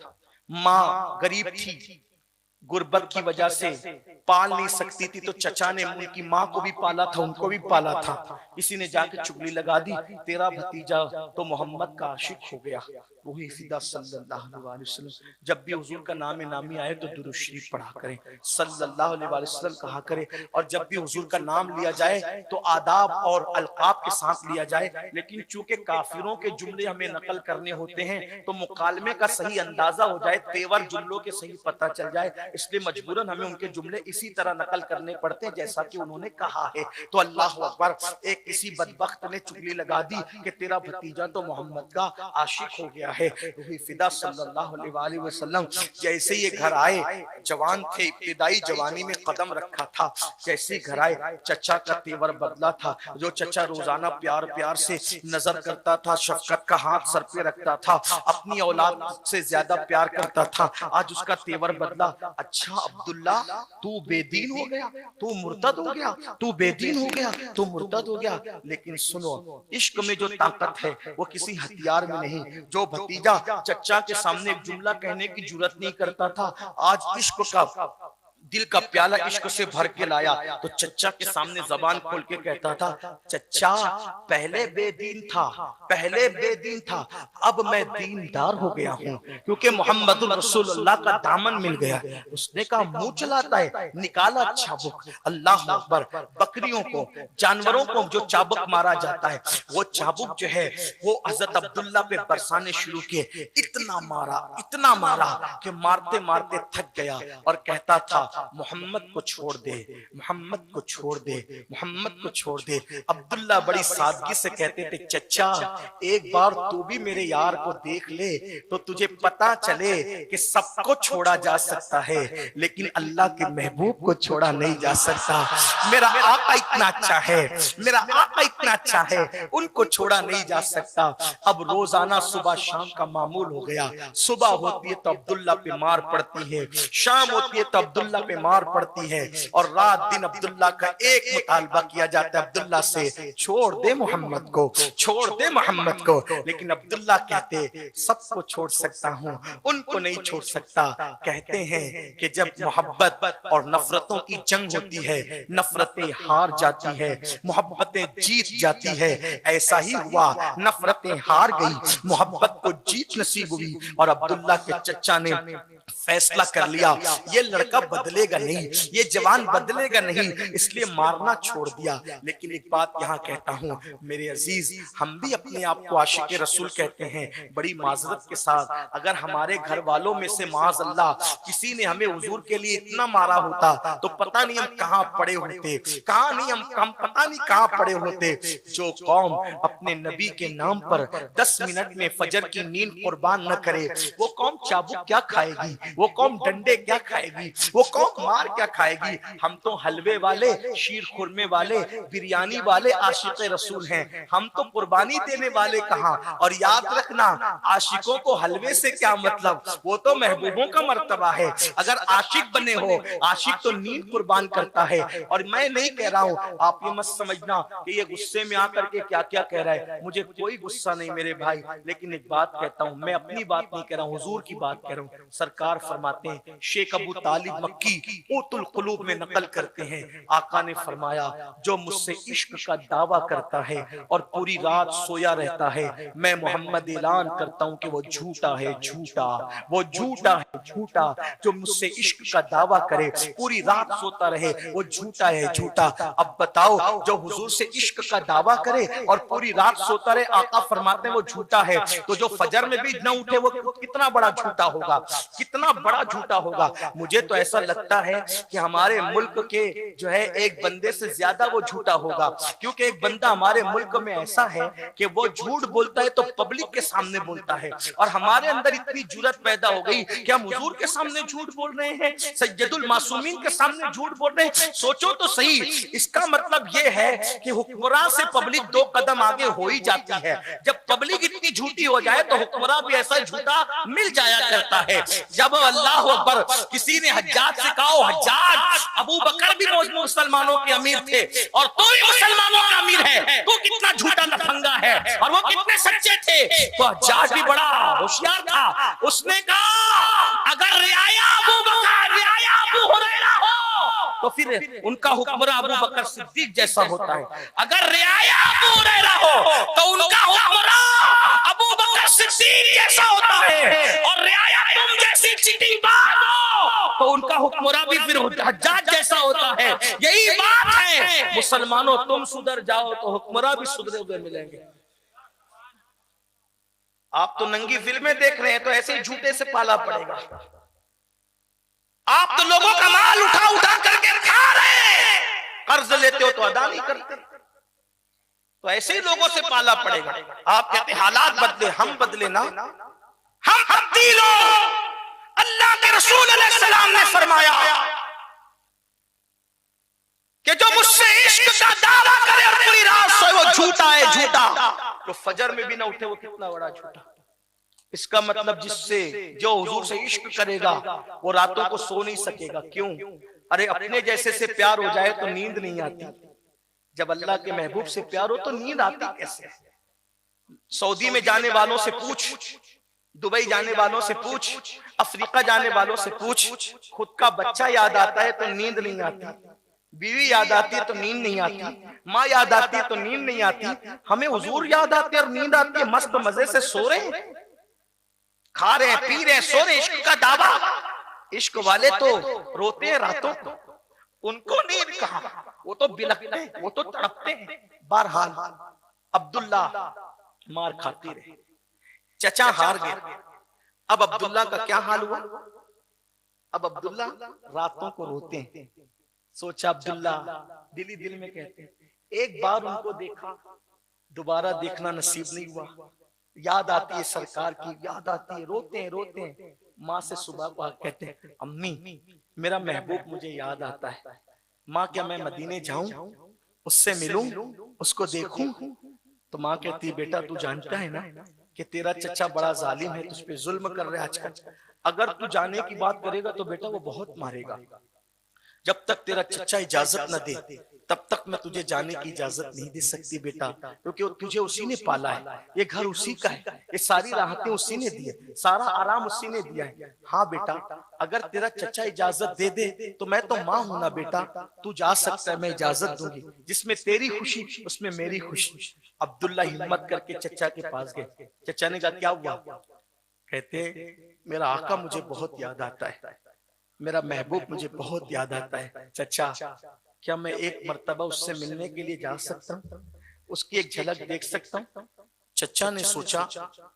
माँ गरीब थी, गुर्बत की वजह से पाल नहीं सकती थी, तो चचा ने उनकी माँ को भी पाला था, उनको भी पाला था। किसी ने जाके चुगली लगा दी, तेरा भतीजा तो मोहम्मद का आशिक हो गया। वही फिदा सल्लल्लाहु अलैहि वसल्लम, जब भी हुजूर का नाम नामी आए तो दुरूद शरीफ पढ़ा करें, सल्लल्लाहु अलैहि वसल्लम कहा करें। और जब भी हुजूर का नाम लिया जाए तो आदाब और अलकाब के साथ लिया जाए। लेकिन चूंकि काफिरों के जुमले हमें नकल करने होते हैं तो मुकालमे का सही अंदाजा हो जाए, तेवर जुमलों के सही पता चल जाए, इसलिए मजबूरन हमें उनके जुमले इसी तरह नकल करने पड़ते हैं जैसा कि उन्होंने कहा है। तो अल्लाह अकबर, एक किसी बदबख्त ने चुगली लगा दी कि तेरा भतीजा तो मोहम्मद का आशिक हो गया है। फिदा सल्लल्लाहु अलैहि वसल्लम जैसे ये घर आए, जवान थे, इब्तिदाई जवानी में कदम रखा था, जैसे घर आए चचा का तेवर बदला था। जो चचा रोजाना प्यार प्यार से नजर करता था, शफकत का हाथ सर पे रखता था, अपनी औलाद से ज्यादा प्यार करता था, आज उसका तेवर बदला। अच्छा अब्दुल्ला, तू बेदीन हो गया, तू मुर्तद हो गया, तू बेदीन हो गया, तू मुर्तद हो गया। लेकिन सुनो, इश्क में जो ताकत है वो किसी हथियार में नहीं। जो भतीजा चचा के सामने एक जुमला कहने की जुर्रत नहीं करता था, आज इश्क का दिल का प्याला इश्क से भर के लाया तो चचा के सामने जबान खोल के कहता था, चचा पहले बेदीन था, पहले बेदीन था, अब मैं दीनदार हो गया हूँ, क्योंकि मोहम्मद रसूलुल्लाह का दामन मिल गया। उसने कहा मुंह चलाता है, निकाला चाबुक। अल्लाह अकबर। बकरियों को, जानवरों को जो चाबुक मारा जाता है, वो चाबुक जो है वो हजरत अब्दुल्ला पे बरसाने शुरू किए। इतना मारा कि मारते मारते थक गया और कहता था मोहम्मद को छोड़ दे, मोहम्मद को छोड़ दे, मोहम्मद को छोड़ दे। अब्दुल्ला बड़ी सादगी से कहते थे, चचा एक बार तू भी मेरे यार को देख ले तो तुझे पता चले कि सबको छोड़ा जा सकता है लेकिन अल्लाह के महबूब को छोड़ा नहीं जा सकता। मेरा आका इतना अच्छा है, मेरा आका इतना अच्छा है, उनको छोड़ा नहीं जा सकता। अब रोजाना सुबह शाम का मामूल हो गया। सुबह होती है तो अब्दुल्ला पे मार पड़ती है, शाम होती है तो अब्दुल्ला पे मार पड़ती है, और रात दिन अब्दुल्ला का एक मुतालबा किया जाता है अब्दुल्ला से, छोड़ दे मोहम्मद को, छोड़ दे मोहम्मद को। लेकिन अब्दुल्ला कहते सबको छोड़ सकता हूँ, उनको नहीं छोड़ सकता। कहते हैं कि जब मोहब्बत और नफरतों की जंग होती है, नफरतें हार जाती है, मोहब्बतें जीत जाती है। ऐसा ही हुआ, नफरतें हार गई, मोहब्बत को जीत नसीब हुई और अब्दुल्ला के चचा ने फैसला कर लिया ये लड़का बदलेगा नहीं, ये जवान बदलेगा नहीं, इसलिए मारना छोड़ दिया। लेकिन एक बात यहाँ कहता हूँ मेरे अजीज, हम भी अपने आप को आशिक रसूल कहते हैं। बड़ी माजरत के साथ अगर हमारे घर वालों में से माज अल्लाह किसी ने हमें हुजूर के लिए इतना मारा होता तो पता नहीं हम कहाँ पड़े होते, कहाँ नहीं हम पता नहीं कहाँ पड़े होते। जो कौम अपने नबी के नाम पर 10 मिनट में फजर की नींद कुर्बान न करे, वो कौम चाबुक क्या खाएगी, वो कौम डंडे क्या खाएगी, वो कौम मार क्या खाएगी। हम तो हलवे वाले, शीर खुरमे वाले, बिरयानी वाले आशिक रसूल हैं, हम तो कुर्बानी देने वाले कहाँ। और याद रखना, आशिकों को हलवे से क्या मतलब, वो तो महबूबों का मर्तबा है। अगर आशिक बने हो, आशिक तो नींद कुर्बान करता है। और मैं नहीं कह रहा हूँ, आप ये मत समझना कि ये गुस्से में आकर के क्या क्या कह रहा है, मुझे कोई गुस्सा नहीं मेरे भाई। लेकिन एक बात कहता हूँ, मैं अपनी बात नहीं कह रहा हूँ, हुजूर की बात कह रहा हूँ। सरकार फरमाते हैं, शेख अबू तालिब मक्की की ऊतुल कुलूब में नकल करते हैं। आका ने फरमाया जो मुझसे इश्क का दावा करता है और पूरी रात सोया रहता है, मैं मोहम्मद ऐलान करता हूं कि वो झूठा है, झूठा, वो झूठा है, झूठा। जो मुझसे इश्क का दावा करे, पूरी रात सोता रहे, वो झूठा है, झूठा। अब बताओ, जो हुजूर से इश्क का दावा करे और पूरी रात सोता रहे, आका फरमाते हैं वो झूठा है, तो जो फजर में भी न उठे वो कितना बड़ा झूठा होगा, कितना बड़ा झूठा होगा। मुझे तो ऐसा लगता है कि हमारे मुल्क के जो है एक बंदे से ज्यादा वो झूठा होगा, क्योंकि एक बंदा हमारे मुल्क में ऐसा है कि वो झूठ बोलता है तो पब्लिक के सामने बोलता है, और हमारे अंदर इतनी जुर्रत पैदा हो गई कि हम हुजूर के सामने झूठ बोल रहे हैं, सैयदुल मासूमीन के सामने झूठ बोल रहे हैं। सोचो तो सही, इसका मतलब ये है कि हुक्मरान से पब्लिक 2 कदम आगे हो ही जाती है। जब पब्लिक इतनी झूठी हो जाए तो हुक्मरान भी ऐसा झूठा मिल जाया करता है। जब अल्लाह अकबर, किसी ने हज्जाज से कहा, हज्जाज, अबू बकर भी मुसलमानों के अमीर थे और तू भी मुसलमानों का अमीर है, तू कितना झूठा लफंगा है, और वो कितने सच्चे थे। तो हज्जाज भी बड़ा होशियार था, उसने कहा अगर रियाया अबू बकर, रियाया अबू हुरैरा हो तो फिर उनका हुक्मरान अबू बकर सिद्दीक जैसा होता है, अगर रियाया अबू हुरैरा हो तो उनका हुक्मरान अबू बकर सिद्दीक जैसा होता है, और रियाया तुम जैसी चीटिंगबाज हो तो उनका हुक्मरान भी फिर हज्जाज जैसा होता है। यही बात है, मुसलमानों तुम सुधर जाओ तो हुक्मरान भी सुधरे हुए मिलेंगे। आप तो नंगी फिल्में देख रहे हैं तो ऐसे ही झूठे से पाला पड़ेगा। आप तो लोगों का माल उठा उठा करके खा रहे हैं, कर्ज लेते हो तो अदा नहीं करते, तो ऐसे ही लोगों से पाला पड़ेगा। आप कहते हालात बदले, हम बदले ना, हम तब्दील हो। अल्लाह के रसूल अलैहिस्सलाम ने फरमाया कि जो मुझसे इश्क का दावा करे और पूरी रात सोए वो झूठा है, झूठा। तो फजर में भी ना उठे वो कितना बड़ा झूठा। इसका मतलब जिससे जो हुजूर से इश्क करेगा वो रातों को सो नहीं सकेगा। क्यों? अरे अपने जैसे से प्यार हो जाए तो नींद नहीं आती, जब अल्लाह के महबूब से प्यार हो तो नींद आती कैसे? सऊदी में जाने वालों से पूछ, दुबई जाने वालों से पूछ, अफ्रीका जाने वालों से पूछ, खुद का बच्चा याद आता है तो नींद नहीं आती, बीवी याद आती है तो नींद नहीं आती, माँ याद आती है तो नींद नहीं आती। हमें हुजूर याद आते हैं और नींद आती है, मस्त मजे से सो रहे हैं, खा रहे हैं, पी रहे हैं, सो रहे हैं। इश्क का दावा, इश्क वाले तो रोते हैं रातों को, उनको नींद कहां, वो तो बिलखते हैं, वो तो तड़पते हैं। बहरहाल अब्दुल्ला मार खाती रहे, चचा हार गए। अब अब्दुल्ला का क्या हाल हुआ? अब अब्दुल्ला रातों को रोते हैं। सोचा अब्दुल्ला दिल ही दिल में कहते हैं, एक बार उनको देखा, दोबारा देखना नसीब नहीं हुआ। याद आती है सरकार की, याद आती है, रोते हैं रोते हैं। माँ से सुबह को कहते हैं, अम्मी मेरा महबूब मुझे याद आता है, माँ क्या मैं मदीने जाऊं, उससे मिलूं, उसको देखूं? तो माँ कहती है, बेटा तू जानता है ना कि तेरा चचा बड़ा जालिम है, तुझ पे जुल्म कर रहा है आजकल। अगर तू जाने की बात करेगा तो बेटा वो बहुत मारेगा। जब तक तेरा चचा इजाजत न दे तब तक मैं तुझे जाने की इजाजत नहीं दे सकती बेटा, क्योंकि तुझे उसी ने पाला है, ये घर उसी का है, ये सारी राहतें उसी ने दी है, सारा आराम उसी ने दिया है। हाँ बेटा, अगर तेरा चचा इजाजत दे दे तो मैं तो माँ हूं ना बेटा, तू जा सकता है, मैं इजाजत दूंगी, जिसमें तेरी खुशी उसमें मेरी खुशी। अब्दुल्ला हिम्मत करके चचा के पास गए। चचा ने कहा क्या हुआ? कहते मेरा आका मुझे बहुत याद आता है, मेरा महबूब मुझे बहुत याद आता है। चचा क्या मैं एक मर्तबा उससे मिलने के लिए जा सकता हूँ, उसकी एक झलक देख सकता हूँ? चचा ने सोचा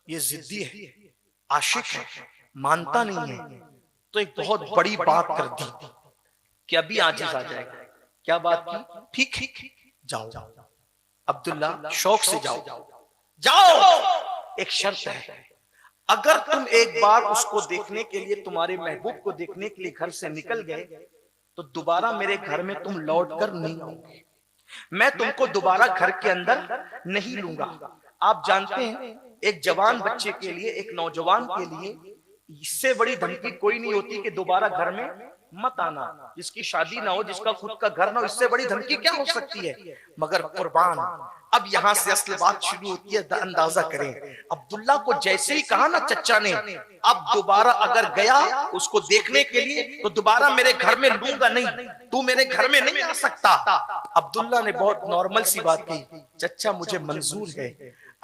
ये जिद्दी है, आशिक है, मानता नहीं है, तो एक बहुत बड़ी बात कर दी कि अभी आजिज आ जाएगा। क्या बात की? ठीक जाओ अब्दुल्ला, शौक से जाओ, एक शर्त है, अगर तुम एक बार उसको देखने के लिए, तुम्हारे महबूब को देखने के लिए घर से निकल गए तो दोबारा मेरे घर में तुम लौट कर नहीं आओगे, मैं तुमको दोबारा घर के अंदर नहीं लूंगा। आप जानते हैं एक जवान बच्चे के लिए, एक नौजवान के लिए इससे बड़ी धमकी कोई नहीं होती कि दोबारा घर में मत आना, जिसकी शादी ना हो, जिसका खुद का घर ना हो, इससे बड़ी धमकी क्या हो सकती है? मगर कुर्बान अब यहां से असल बात शुरू होती है, अंदाजा करें। अब्दुल्ला को जैसे ही कहा ना चचा ने, अब दोबारा अगर गया उसको देखने के लिए तो दोबारा मेरे घर में लूंगा नहीं, तू मेरे घर में नहीं आ सकता। अब्दुल्ला ने बहुत नॉर्मल सी बात की, चचा मुझे मंजूर है,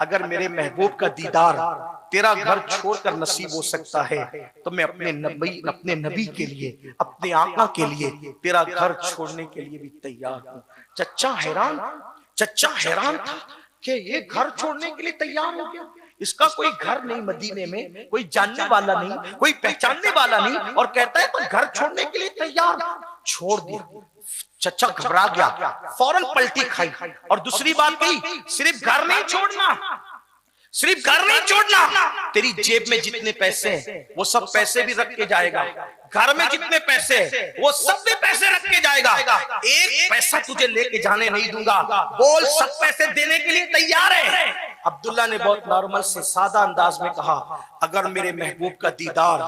अगर मेरे महबूब का दीदार तेरा घर छोड़कर नसीब हो सकता है तो मैं अपने नबी के लिए, अपने आका के लिए तेरा घर छोड़ने के लिए भी तैयार हूं। चच्चा हैरान था कि ये घर छोड़ने के लिए तैयार हो गया। इसका कोई घर नहीं मदीने में, कोई जानने वाला नहीं, कोई पहचानने वाला नहीं, और कहता है तो घर छोड़ने के लिए तैयार। छोड़ दिया। चच्चा घबरा गया, फौरन पलटी खाई और दूसरी बात कही, सिर्फ घर नहीं छोड़ना, सिर्फ घर नहीं छोड़ना, तेरी जेब में जितने पैसे हैं वो सब पैसे भी रख के जाएगा, घर में जितने पैसे वो सब भी पैसे रख के जाएगा, एक पैसा तुझे लेके जाने नहीं दूंगा, बोल सब पैसे देने के लिए तैयार है। अब्दुल्ला ने बहुत नॉर्मल से सादा अंदाज में कहा, अगर मेरे महबूब का दीदार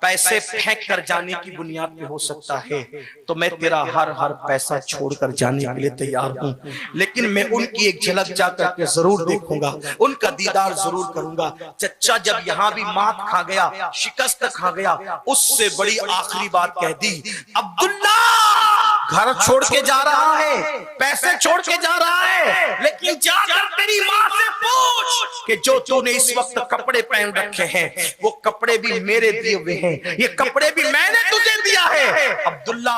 पैसे फेंक कर जाने की बुनियाद पे हो सकता है तो मैं तेरा हर पैसा छोड़कर जाने के लिए तैयार हूं, लेकिन मैं उनकी एक झलक जाकर के जरूर देखूंगा, उनका दीदार जरूर करूंगा। चच्चा जब यहां भी मात खा गया, शिकस्त खा गया, उससे बड़ी आखिरी बात कह दी, अब्दुल्ला घर छोड़ के जा रहा है, पैसे छोड़ के जा रहा है, लेकिन जाकर तेरी मां से पूछ कि जो तूने इस वक्त कपड़े पहन रखे हैं वो कपड़े भी मेरे दिए हुए हैं, ये कपड़े भी मैंने तुझे दिया है। अब्दुल्ला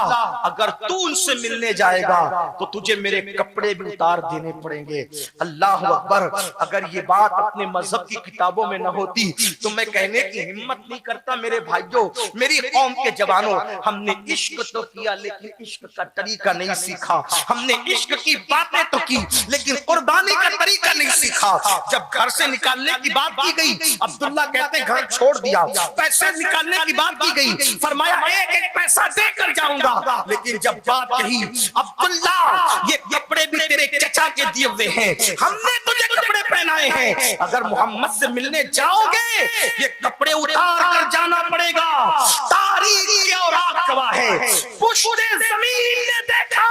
अगर तू उनसे मिलने जाएगा तो तुझे मेरे कपड़े भी उतार देने पड़ेंगे। अल्लाह अकबर। अगर ये बात अपने मजहब की किताबों में न होती तो मैं कहने की हिम्मत नहीं करता। मेरे भाइयों, मेरी कौम के जवानों, हमने इश्क तो किया लेकिन इश्क का तरीका नहीं सीखा, हमने इश्क की बातें तो की लेकिन कुर्बानी का तरीका नहीं सीखा। जब घर से निकालने की बात की गई, अब्दुल्ला कहते घर छोड़ दिया, पैसे निकालने की बात की गई, फरमाया एक एक पैसा देकर जाऊंगा, लेकिन जब बात कही अब्दुल्ला ये कपड़े भी तेरे चचा के दिए हुए हैं, हमने तुझे कपड़े पहनाए हैं, अगर मोहम्मद से मिलने जाओगे ये कपड़े उतार कर जाना पड़ेगा। तारीख की औरात गवाह है, पुश्ते जमीन ने देखा,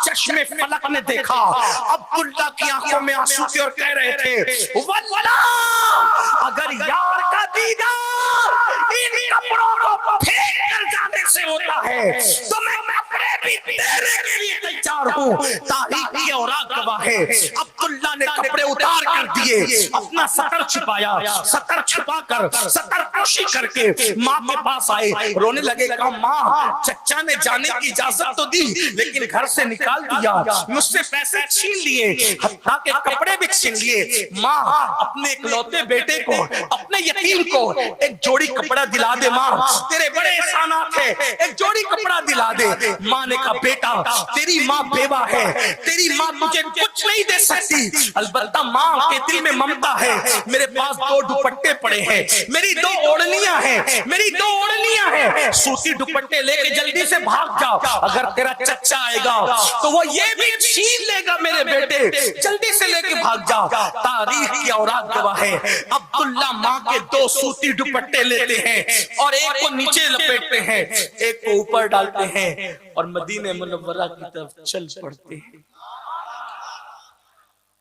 चश्मे फलक ने देखा, अब्दुल्ला की आंखों में आंसू थे और कह रहे थे वल्लाह अगर यार का दीदार इन कपड़ों को फेंक कर जाने से होता है तो मैं कपड़े भी तेरे के लिए तैयार हूं। तारीख की औरात गवाह है, अब्दुल्ला ने कपड़े उतार कर दिए, अपना सतर छिपाया, सतर छिपाकर सतर पोशी करके माँ के पास आए, रोने लगे, कहा माँ चच्चा ने जाने की इजाजत तो दी लेकिन घर से निकाल दिया, मुझसे पैसे छीन लिए, हत्ता के कपड़े भी छीन लिए। माँ अपने इकलौते बेटे को, अपने यतीम को एक जोड़ी कपड़ा दिला दे, माँ तेरे बड़े एहसानात है, एक जोड़ी कपड़ा दिला दे। माँ ने कहा बेटा तेरी माँ बेवा है, तेरी माँ तुझे कुछ नहीं दे सकती, अलबत्ता माँ के दिल में ममता है। मेरे पास 2 दुपट्टे पड़े हैं, मेरी 2 ओढ़नियां हैं, मेरी 2 ओढ़नियां हैं, सूती दुपट्टे लेके जल्दी से भाग जा, अगर तेरा चच्चा आएगा तो वो ये भी छीन लेगा मेरे बेटे, जल्दी से लेके भाग जा। तारीख की औरात गवाह है, अब्दुल्ला माँ के 2 सूती दुपट्टे लेते हैं और एक को नीचे लपेटते हैं, एक को ऊपर डालते हैं और मदीने मुनव्वरा की तरफ चल पड़ते हैं।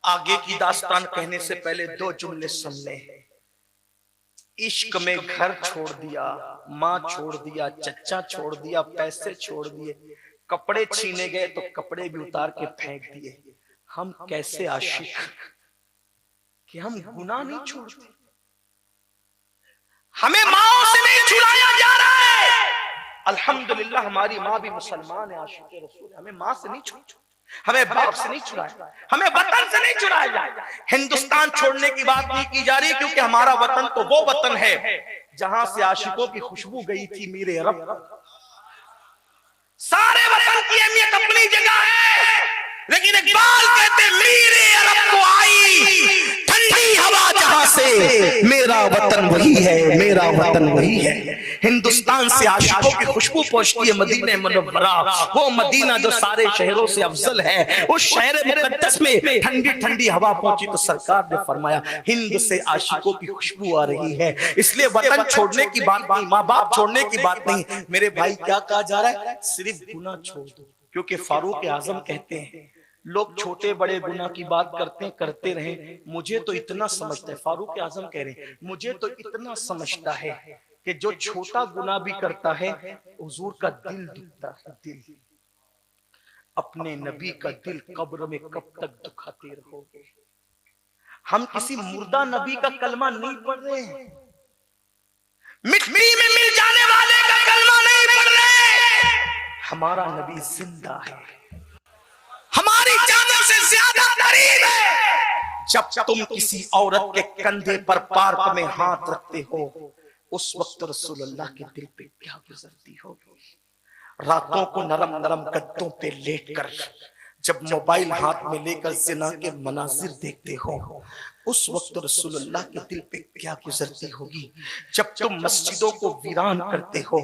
आगे की दास्तान कहने से पहले 2 जुमले सुन ले। इश्क में घर छोड़ दिया, माँ छोड़ दिया, चच्चा छोड़ दिया, पैसे छोड़ दिए, कपड़े छीने गए तो कपड़े भी उतार के फेंक दिए। हम कैसे आशिक कि हम गुनाह नहीं छोड़ते, हमें माँ से नहीं छुड़ाया जा रहा है। अल्हम्दुलिल्लाह हमारी माँ भी मुसलमान है, आशिक रसूल, हमें माँ से नहीं छुड़ाया, हमें बाप से नहीं छुड़ाया, हमें वतन से नहीं छुड़ाया जाए। हिंदुस्तान छोड़ने की बात नहीं की जा रही क्योंकि हमारा वतन तो वो वतन है जहां से आशिकों की खुशबू गई थी मेरे रब। सारे वतन की अहमियत अपनी जगह है, लेकिन इकबाल कहते मेरे अरब को आई ठंडी हवा जहां से, मेरा वतन वही है, मेरा वतन वही है। हिंदुस्तान से आशिकों की खुशबू पहुंचती है मदीने मुनव्वरा, वो मदीना जो सारे शहरों से अफजल है। उस शहर मुकद्दस में ठंडी ठंडी हवा पहुंची तो सरकार ने फरमाया हिंद से आशिकों की खुशबू आ रही है। इसलिए वतन छोड़ने की बात नहीं, माँ बाप छोड़ने की बात नहीं। मेरे भाई क्या कहा जा रहा है, सिर्फ गुनाह छोड़ दो, क्योंकि फारूक आजम कहते हैं लोग छोटे बड़े गुनाह की बात करते रहे, मुझे तो इतना समझता है, फारूक आजम कह रहे हैं, मुझे तो इतना समझता है कि जो छोटा गुनाह भी करता है हुजूर का दिल दुखता है। दिल, अपने नबी का दिल कब्र में कब तक दुखाते रहोगे। हम किसी मुर्दा नबी का कलमा नहीं पढ़ रहे हैं, मिट्टी में मिल जाने वाले का कलमा नहीं पढ़ रहे। हमारा नबी जिंदा है, हमारी जानों से ज्यादा करीब है। जब तुम किसी औरत के कंधे पर पार्क में हाथ रखते हो, उस वक्त रसूलुल्लाह के दिल पे क्या गुजरती होगी। रातों को नरम नरम गद्दों पे लेटकर जब मोबाइल हाथ में लेकर जिना के मनाजिर देखते हो, उस वक्त रसूलुल्लाह के दिल पे क्या गुजरती होगी। जब तुम मस्जिदों को वीरान करते हो,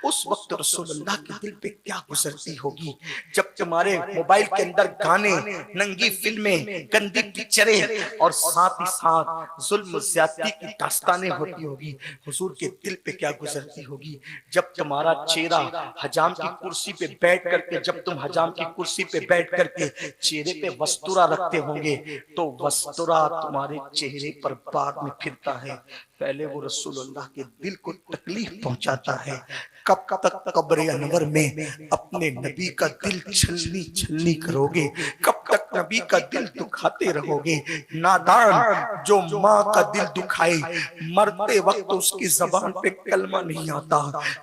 उस वक्त रसूलुल्लाह के दिल पे क्या गुजरती होगी। जब तुम्हारे मोबाइल के अंदर गाने, नंगी फिल्में, गंदी पिक्चरें और साथ ही साथ जुल्म ज्यादती की दास्तानें होती होगी, हुजूर के दिल पे क्या गुजरती होगी। जब तुम्हारा चेहरा हजाम की कुर्सी पे बैठ करके, जब तुम हजाम की कुर्सी पे बैठ करके चेहरे पे वस्तुरा रखते होंगे, तो वस्तुरा तुम्हारे चेहरे पर बाद में फिरता है, पहले वो रसूलुल्लाह के दिल को तकलीफ पहुंचाता है। कब तक कब्र अनवर में अपने नबी का दिल छलनी छलनी करोगे, कब तक नबी का दिल दुखाते रहोगे। नादान जो माँ का दिल दुखाए, मरते वक्त उसकी जबान पे कलमा नहीं आता।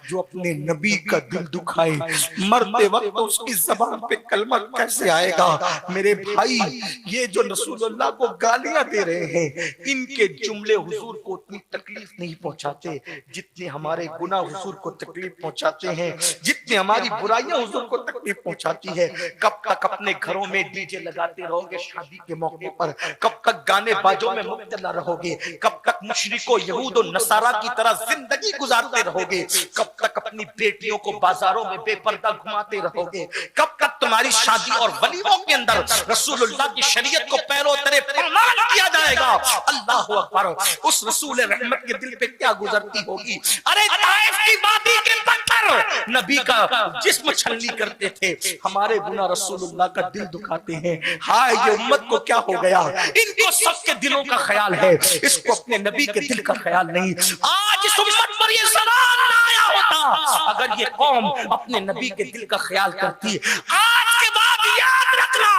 जो अपने नबी का दिल दुखाए, मरते वक्त उसकी जबान पे कलमा कैसे आएगा। मेरे भाई, ये जो रसूलुल्लाह को गालियां दे रहे हैं, इनके जुमले हुजूर को उतनी तकलीफ नहीं पहुंचाते जितने हमारे गुनाह हुजूर को तकलीफ पहुंचाते हैं, जितने हमारी बुराइयां हुजूर को तकलीफ पहुंचाती है। कब तक अपने घरों में डीजे लगाते रहोगे शादी के मौके पर, कब तक गाने बाजों में मुब्तला रहोगे, कब तक मुशरिकों यहूद और नसारा की तरह जिंदगी गुजारते रहोगे, कब तक अपनी बेटियों को बाजारों में बेपर्दा घुमाते रहोगे, कब तक तुम्हारी शादी और वलीमों के अंदर रसूलुल्लाह की शरीयत को पैरों तले पामाल किया जाएगा। अल्लाह अकबर। उस रसूल रहमत के दिल पे क्या गुजरती होगी। अरे ताइफ की वादी के पत्थर नबी का जिस्म छलनी करते थे, हमारे गुनाह रसूलुल्लाह का दिल दुखाते हैं। हाय, ये उम्मत को क्या हो गया। इनको सबके दिलों का ख्याल है, इसको अपने नबी के दिल का ख्याल नहीं। आज इस उम्मत पर ये सवाल ना आया होता अगर ये कौम अपने नबी के दिल का ख्याल करती। आज के बाद याद रखना,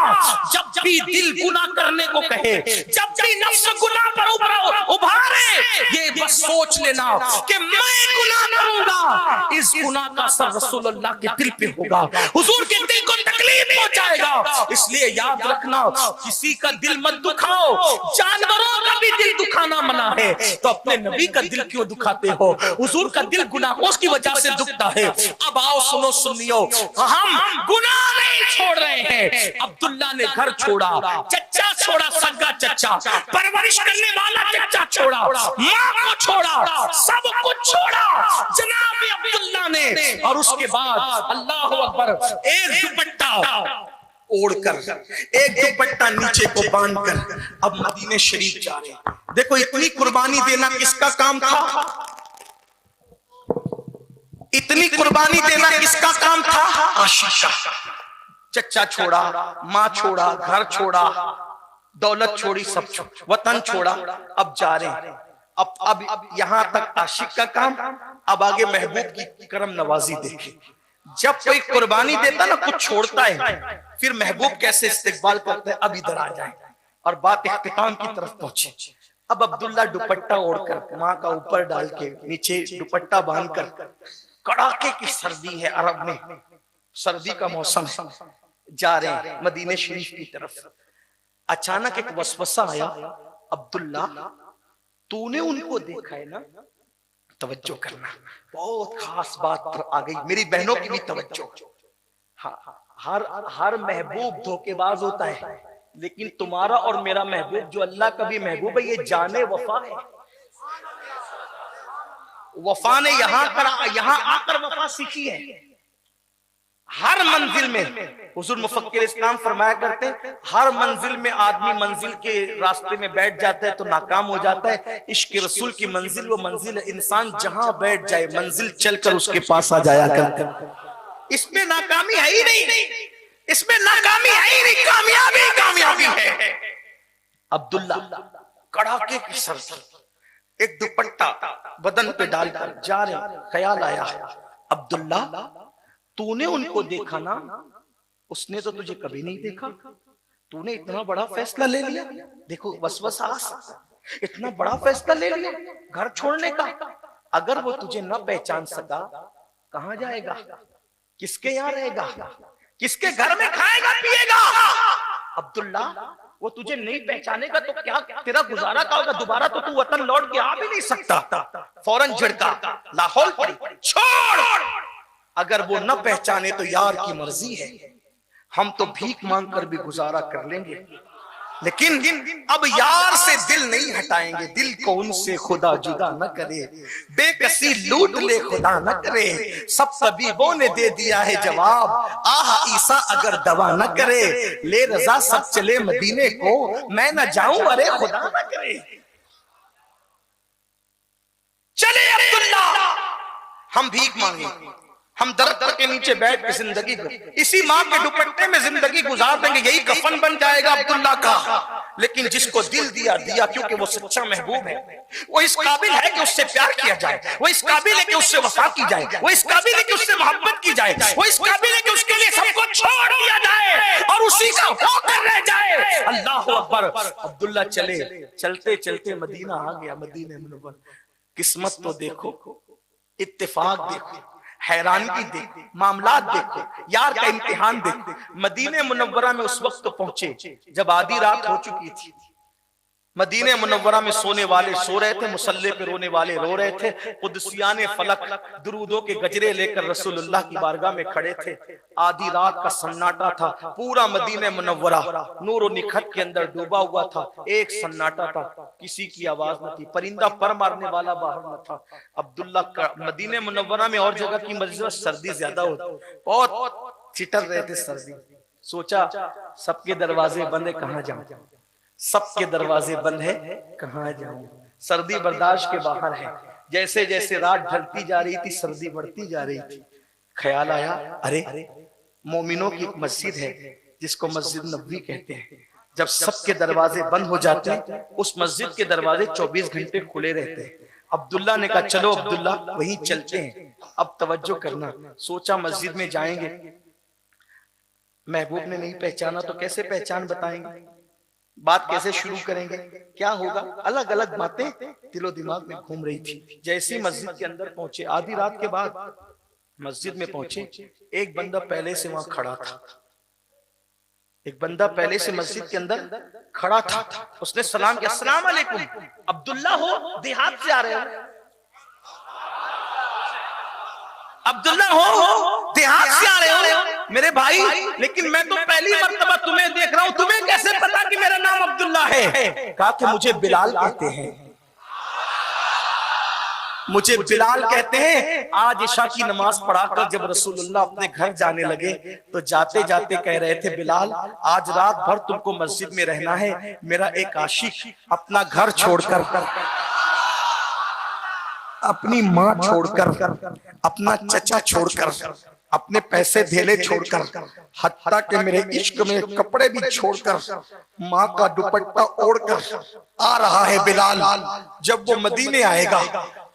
जब भी दिल गुनाह करने को कहे, जब भी नफ्स गुनाह पर उभारे, ये बस सोच लेना कि मैं गुनाह करूंगा, इस गुनाह का असर रसूलुल्लाह के दिल पे होगा, हुजूर के दिल को तकलीफ पहुंचाएगा। इसलिए याद रखना, किसी का दिल मत दुखाओ। जानवरों का भी दिल दुखाना मना है, तो अपने नबी का दिल क्यों दुखाते हो। हुजूर का दिल गुनाहों की वजह से दुखता है। अब आओ सुनो सुनियो, हम गुनाह नहीं छोड़ रहे हैं। अब्दुल्ला ने घर छोड़ा, चच्चा छोड़ा, सगा चच्चा, परवरिश करने वाला चच्चा छोड़ा, माँ को छोड़ा, सब कुछ छोड़ा जनाब अब्दुल्ला ने। और उसके बाद अल्लाह अकबर, एक दुपट्टा ओढ़कर, एक दुपट्टा नीचे को बांधकर अब मदीने शरीफ जा रहे। देखो, इतनी कुर्बानी देना किसका काम था। इतनी कुर्बानी देना किसका काम था। आशिक का। चच्चा छोड़ा, माँ छोड़ा, घर छोड़ा, दौलत छोड़ी, सब वतन छोड़ा, अब जा रहे हैं। अब यहां तक आशिक का काम, अब आगे महबूब की करम नवाजी देखे। जब कोई कुर्बानी देता ना, कुछ छोड़ता है, फिर महबूब कैसे इस्तेकबाल करते हैं। अब इधर आ जाए और बात इख्तिताम की तरफ पहुंचे। अब अब्दुल्ला दुपट्टा ओढ़कर, माँ का ऊपर डाल के, नीचे दुपट्टा बांधकर, कड़ाके की सर्दी है, अरब में सर्दी का मौसम है, जा रहे हैं मदीने शरीफ की तरफ। अचानक एक वसवसा आया, अब्दुल्ला तूने उनको देखा है ना, तवज्जो करना, बहुत खास बात पर आ गई, मेरी बहनों की भी तवज्जो। हर महबूब धोखेबाज होता है, लेकिन तुम्हारा और मेरा महबूब जो अल्लाह का भी महबूब है, ये जाने वफा है। वफा ने यहाँ आकर वफा सीखी है। हर मंजिल में हुजूर मुफक्किर इस्लाम फरमाया करते हैं, हर मंजिल में आदमी मंजिल के रास्ते में बैठ जाता है तो नाकाम हो जाता है। इश्क रसूल की मंजिल वो मंजिल है, इंसान जहां बैठ जाए मंजिल चलकर उसके पास आ जाया करता है। इसमें नाकामी है ही नहीं। इसमें नाकामी है ही नहीं, कामयाबी कामयाबी है। अब्दुल्ला कड़ाके की सर्दी, एक दुपट्टा बदन पे डालकर जा रहे, ख्याल आया अब्दुल्ला तूने उनको देखा ना, उसने तो तुझे कभी नहीं देखा, तूने इतना बड़ा फैसला ले लिया। देखो वसवसा आ सकता, इतना बड़ा फैसला ले लिया घर छोड़ने का। अगर वो तुझे न पहचान सका कहां जाएगा, किसके यहाँ रहेगा, किसके घर में खाएगा पिएगा। अब्दुल्ला वो तुझे नहीं पहचानेगा तो क्या तेरा गुजारा क्या होगा, दोबारा तो तू वतन लौट के आ भी नहीं सकता। फौरन झिड़का, लाहौल पड़ी, छोड़। अगर वो न पहचाने तो यार की मर्जी है, हम तो भीख मांग कर भी गुजारा कर लेंगे, लेकिन अब यार से दिल नहीं हटाएंगे। दिल को उनसे खुदा जुदा न करे, बेकसी लूट ले खुदा न करे। सब तबीबों ने दे दिया है जवाब, आह ईसा अगर दवा न करे। ले रजा सब चले मदीने को, मैं न जाऊं अरे खुदा न करे। चले अब्दुल्ला हम भीख मांगे, हम दरख्त के नीचे बैठ के जिंदगी को इसी माँ के दुपट्टे में जिंदगी गुजार देंगे, यही कफन बन जाएगा अब्दुल्ला का। लेकिन जिसको दिल दिया दिया, क्योंकि वो सच्चा महबूब है, वो इस काबिल है कि उससे प्यार किया जाए, वो इस काबिल है कि उससे वफा की जाए, वो इस काबिल है कि उससे मोहब्बत की जाए, वो इस काबिल है कि उसके लिए सबको छोड़ दिया जाए और उसी का होकर रह जाए। अल्लाह अकबर। अब्दुल्ला चले, चलते चलते मदीना आ गया, मदीने मुनव्वर। किस्मत तो देखो, इत्तेफाक देखो, हैरानगी देखो, मामलात देखो, यार का इम्तिहान देखो। मदीने मुनव्वरा में उस वक्त पहुंचे जब आधी रात हो चुकी थी। मदीने मुनव्वरा में सोने वाले सो रहे थे, मुसल्ले पे रोने वाले रो रहे थे। कुदसियाने फलक दुरूदों के गजरे लेकर रसूलुल्लाह की बारगाह में खड़े थे। आधी रात का सन्नाटा था, पूरा मदीने मुनव्वरा नूर और निखत के अंदर डूबा हुआ था। एक सन्नाटा था, किसी की आवाज न थी, परिंदा पर मारने वाला बाहर न था। अब्दुल्ला का मदीने मुनव्वरा में और जगह की मस्जिद में सर्दी ज्यादा होती, बहुत चिटर रहे थे सर्दी। सोचा सबके दरवाजे बंद है, कहाँ जाऊं, सबके दरवाजे बंद है, कहां जाऊं। सर्दी बर्दाश्त के बाहर है। जैसे जैसे रात ढलती जा रही थी, सर्दी बढ़ती जा रही थी। ख्याल आया, अरे मोमिनों की एक मस्जिद है जिसको मस्जिद नबवी कहते हैं। जब सबके दरवाजे बंद हो जाते हैं, उस मस्जिद के दरवाजे 24 घंटे खुले रहते हैं। अब्दुल्ला ने कहा चलो अब्दुल्ला वहीं चलते हैं, अब तवज्जो करना। सोचा मस्जिद में जाएंगे, महबूब ने नहीं पहचाना तो कैसे पहचान बताएंगे, बात कैसे शुरू करेंगे, क्या होगा। अलग अलग बातें दिलो दिमाग में घूम रही थी। जैसे मस्जिद के अंदर पहुंचे, आधी रात के बाद मस्जिद में पहुंचे, एक बंदा पहले से वहां खड़ा था। एक बंदा पहले से मस्जिद के अंदर खड़ा था। उसने सलाम किया, अस्सलाम वालेकुम। अब्दुल्ला हो, देहात से आ रहे हो? अब्दुल्ला हो, देहात से आ रहे हो मेरे भाई? लेकिन मैं तो पहली मर्तबा तुम्हें देख रहा हूं, तुम्हें कैसे पता कि मेरा नाम अब्दुल्ला है? कहा कि मुझे बिलाल कहते हैं, मुझे बिलाल कहते हैं। आज इशा की नमाज पढ़ाकर जब रसूलुल्लाह अपने घर जाने लगे तो जाते जाते कह रहे थे, बिलाल आज रात भर तुमको मस्जिद में रहना है। मेरा एक आशिक अपना घर छोड़कर, अपनी माँ छोड़कर, अपना चचा छोड़कर, अपने पैसे धेले छोड़कर, हत्ता के मेरे इश्क में कपड़े भी छोड़कर, माँ का दुपट्टा ओढ़कर आ रहा है बिलाल। जब वो मदीने आएगा,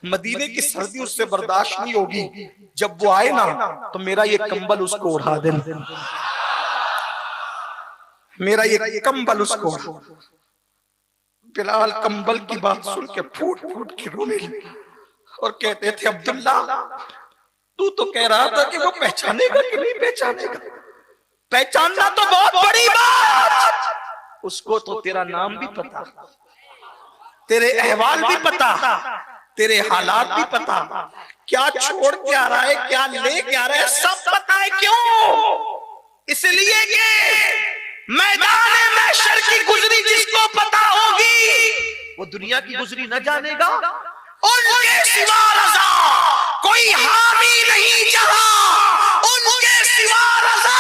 मदीने की सर्दी उससे बर्दाश्त नहीं होगी। जब वो आए ना तो मेरा ये कंबल उसको उड़ा देना, मेरा ये कंबल उसको। बिलाल कंबल की बात सुन के फूट फूट के रोने लगे और कहते थे, अब्दुल्ला तू तो कह रहा था कि वो पहचानेगा कि नहीं पहचानेगा, पहचानना तो बहुत बड़ी बात। उसको तो तेरा नाम भी पता, तेरे अहवाल भी पता, तेरे हालात भी पता, क्या छोड़ के आ रहा है, क्या ले के आ रहा है, सब पता है। क्यों? इसलिए कि मैदान महशर की गुजरी जिसको पता होगी वो दुनिया की गुजरी न जानेगा। उनके सिवा रज़ा कोई हामी नहीं जहां, उनके सिवा रज़ा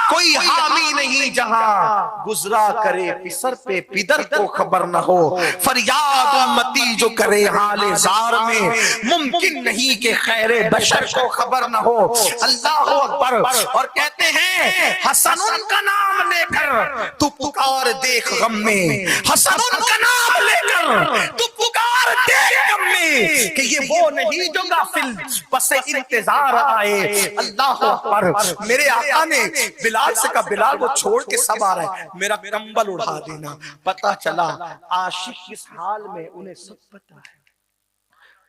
कोई कोई हामी नहीं जहां गुजरा करे पिसर पे पिदर को खबर न हो। फरियाद उम्मती जो करे हाले जार में, मुमकिन नहीं कि खैरे बशर को खबर न हो। अल्लाह अकबर। और कहते हैं हसन उनका नाम लेकर तू पुकार देख गम में, हसन उनका नाम लेकर तू पुकार देख गम में, कि ये वो नहीं जो गाफिल बस इंतजार आए। अल्लाह अकबर। मेरे आका ने बिलाल से कहा, बिलाल वो छोड़ के सब आ रहा है, मेरा कंबल उड़ा देना। पता चला आशिक किस हाल में, उन्हें सब पता है,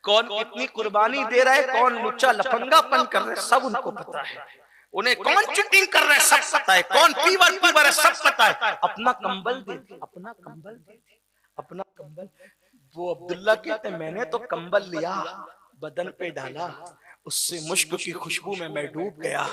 कौन कितनी कुर्बानी दे रहा है, कौन लुच्चा लफंगापन कर रहा है, सब उनको पता है। उन्हें कौन चीटिंग कर रहा है सब पता है, कौन पीवर है सब पता है। अपना कंबल दे दे, अपना कंबल दे दे, अपना कंबल। वो अब्दुल्ला कहते मैंने तो कंबल लिया, बदन पे डाला, उससे मुश्क की खुशबू में मैं डूब गया।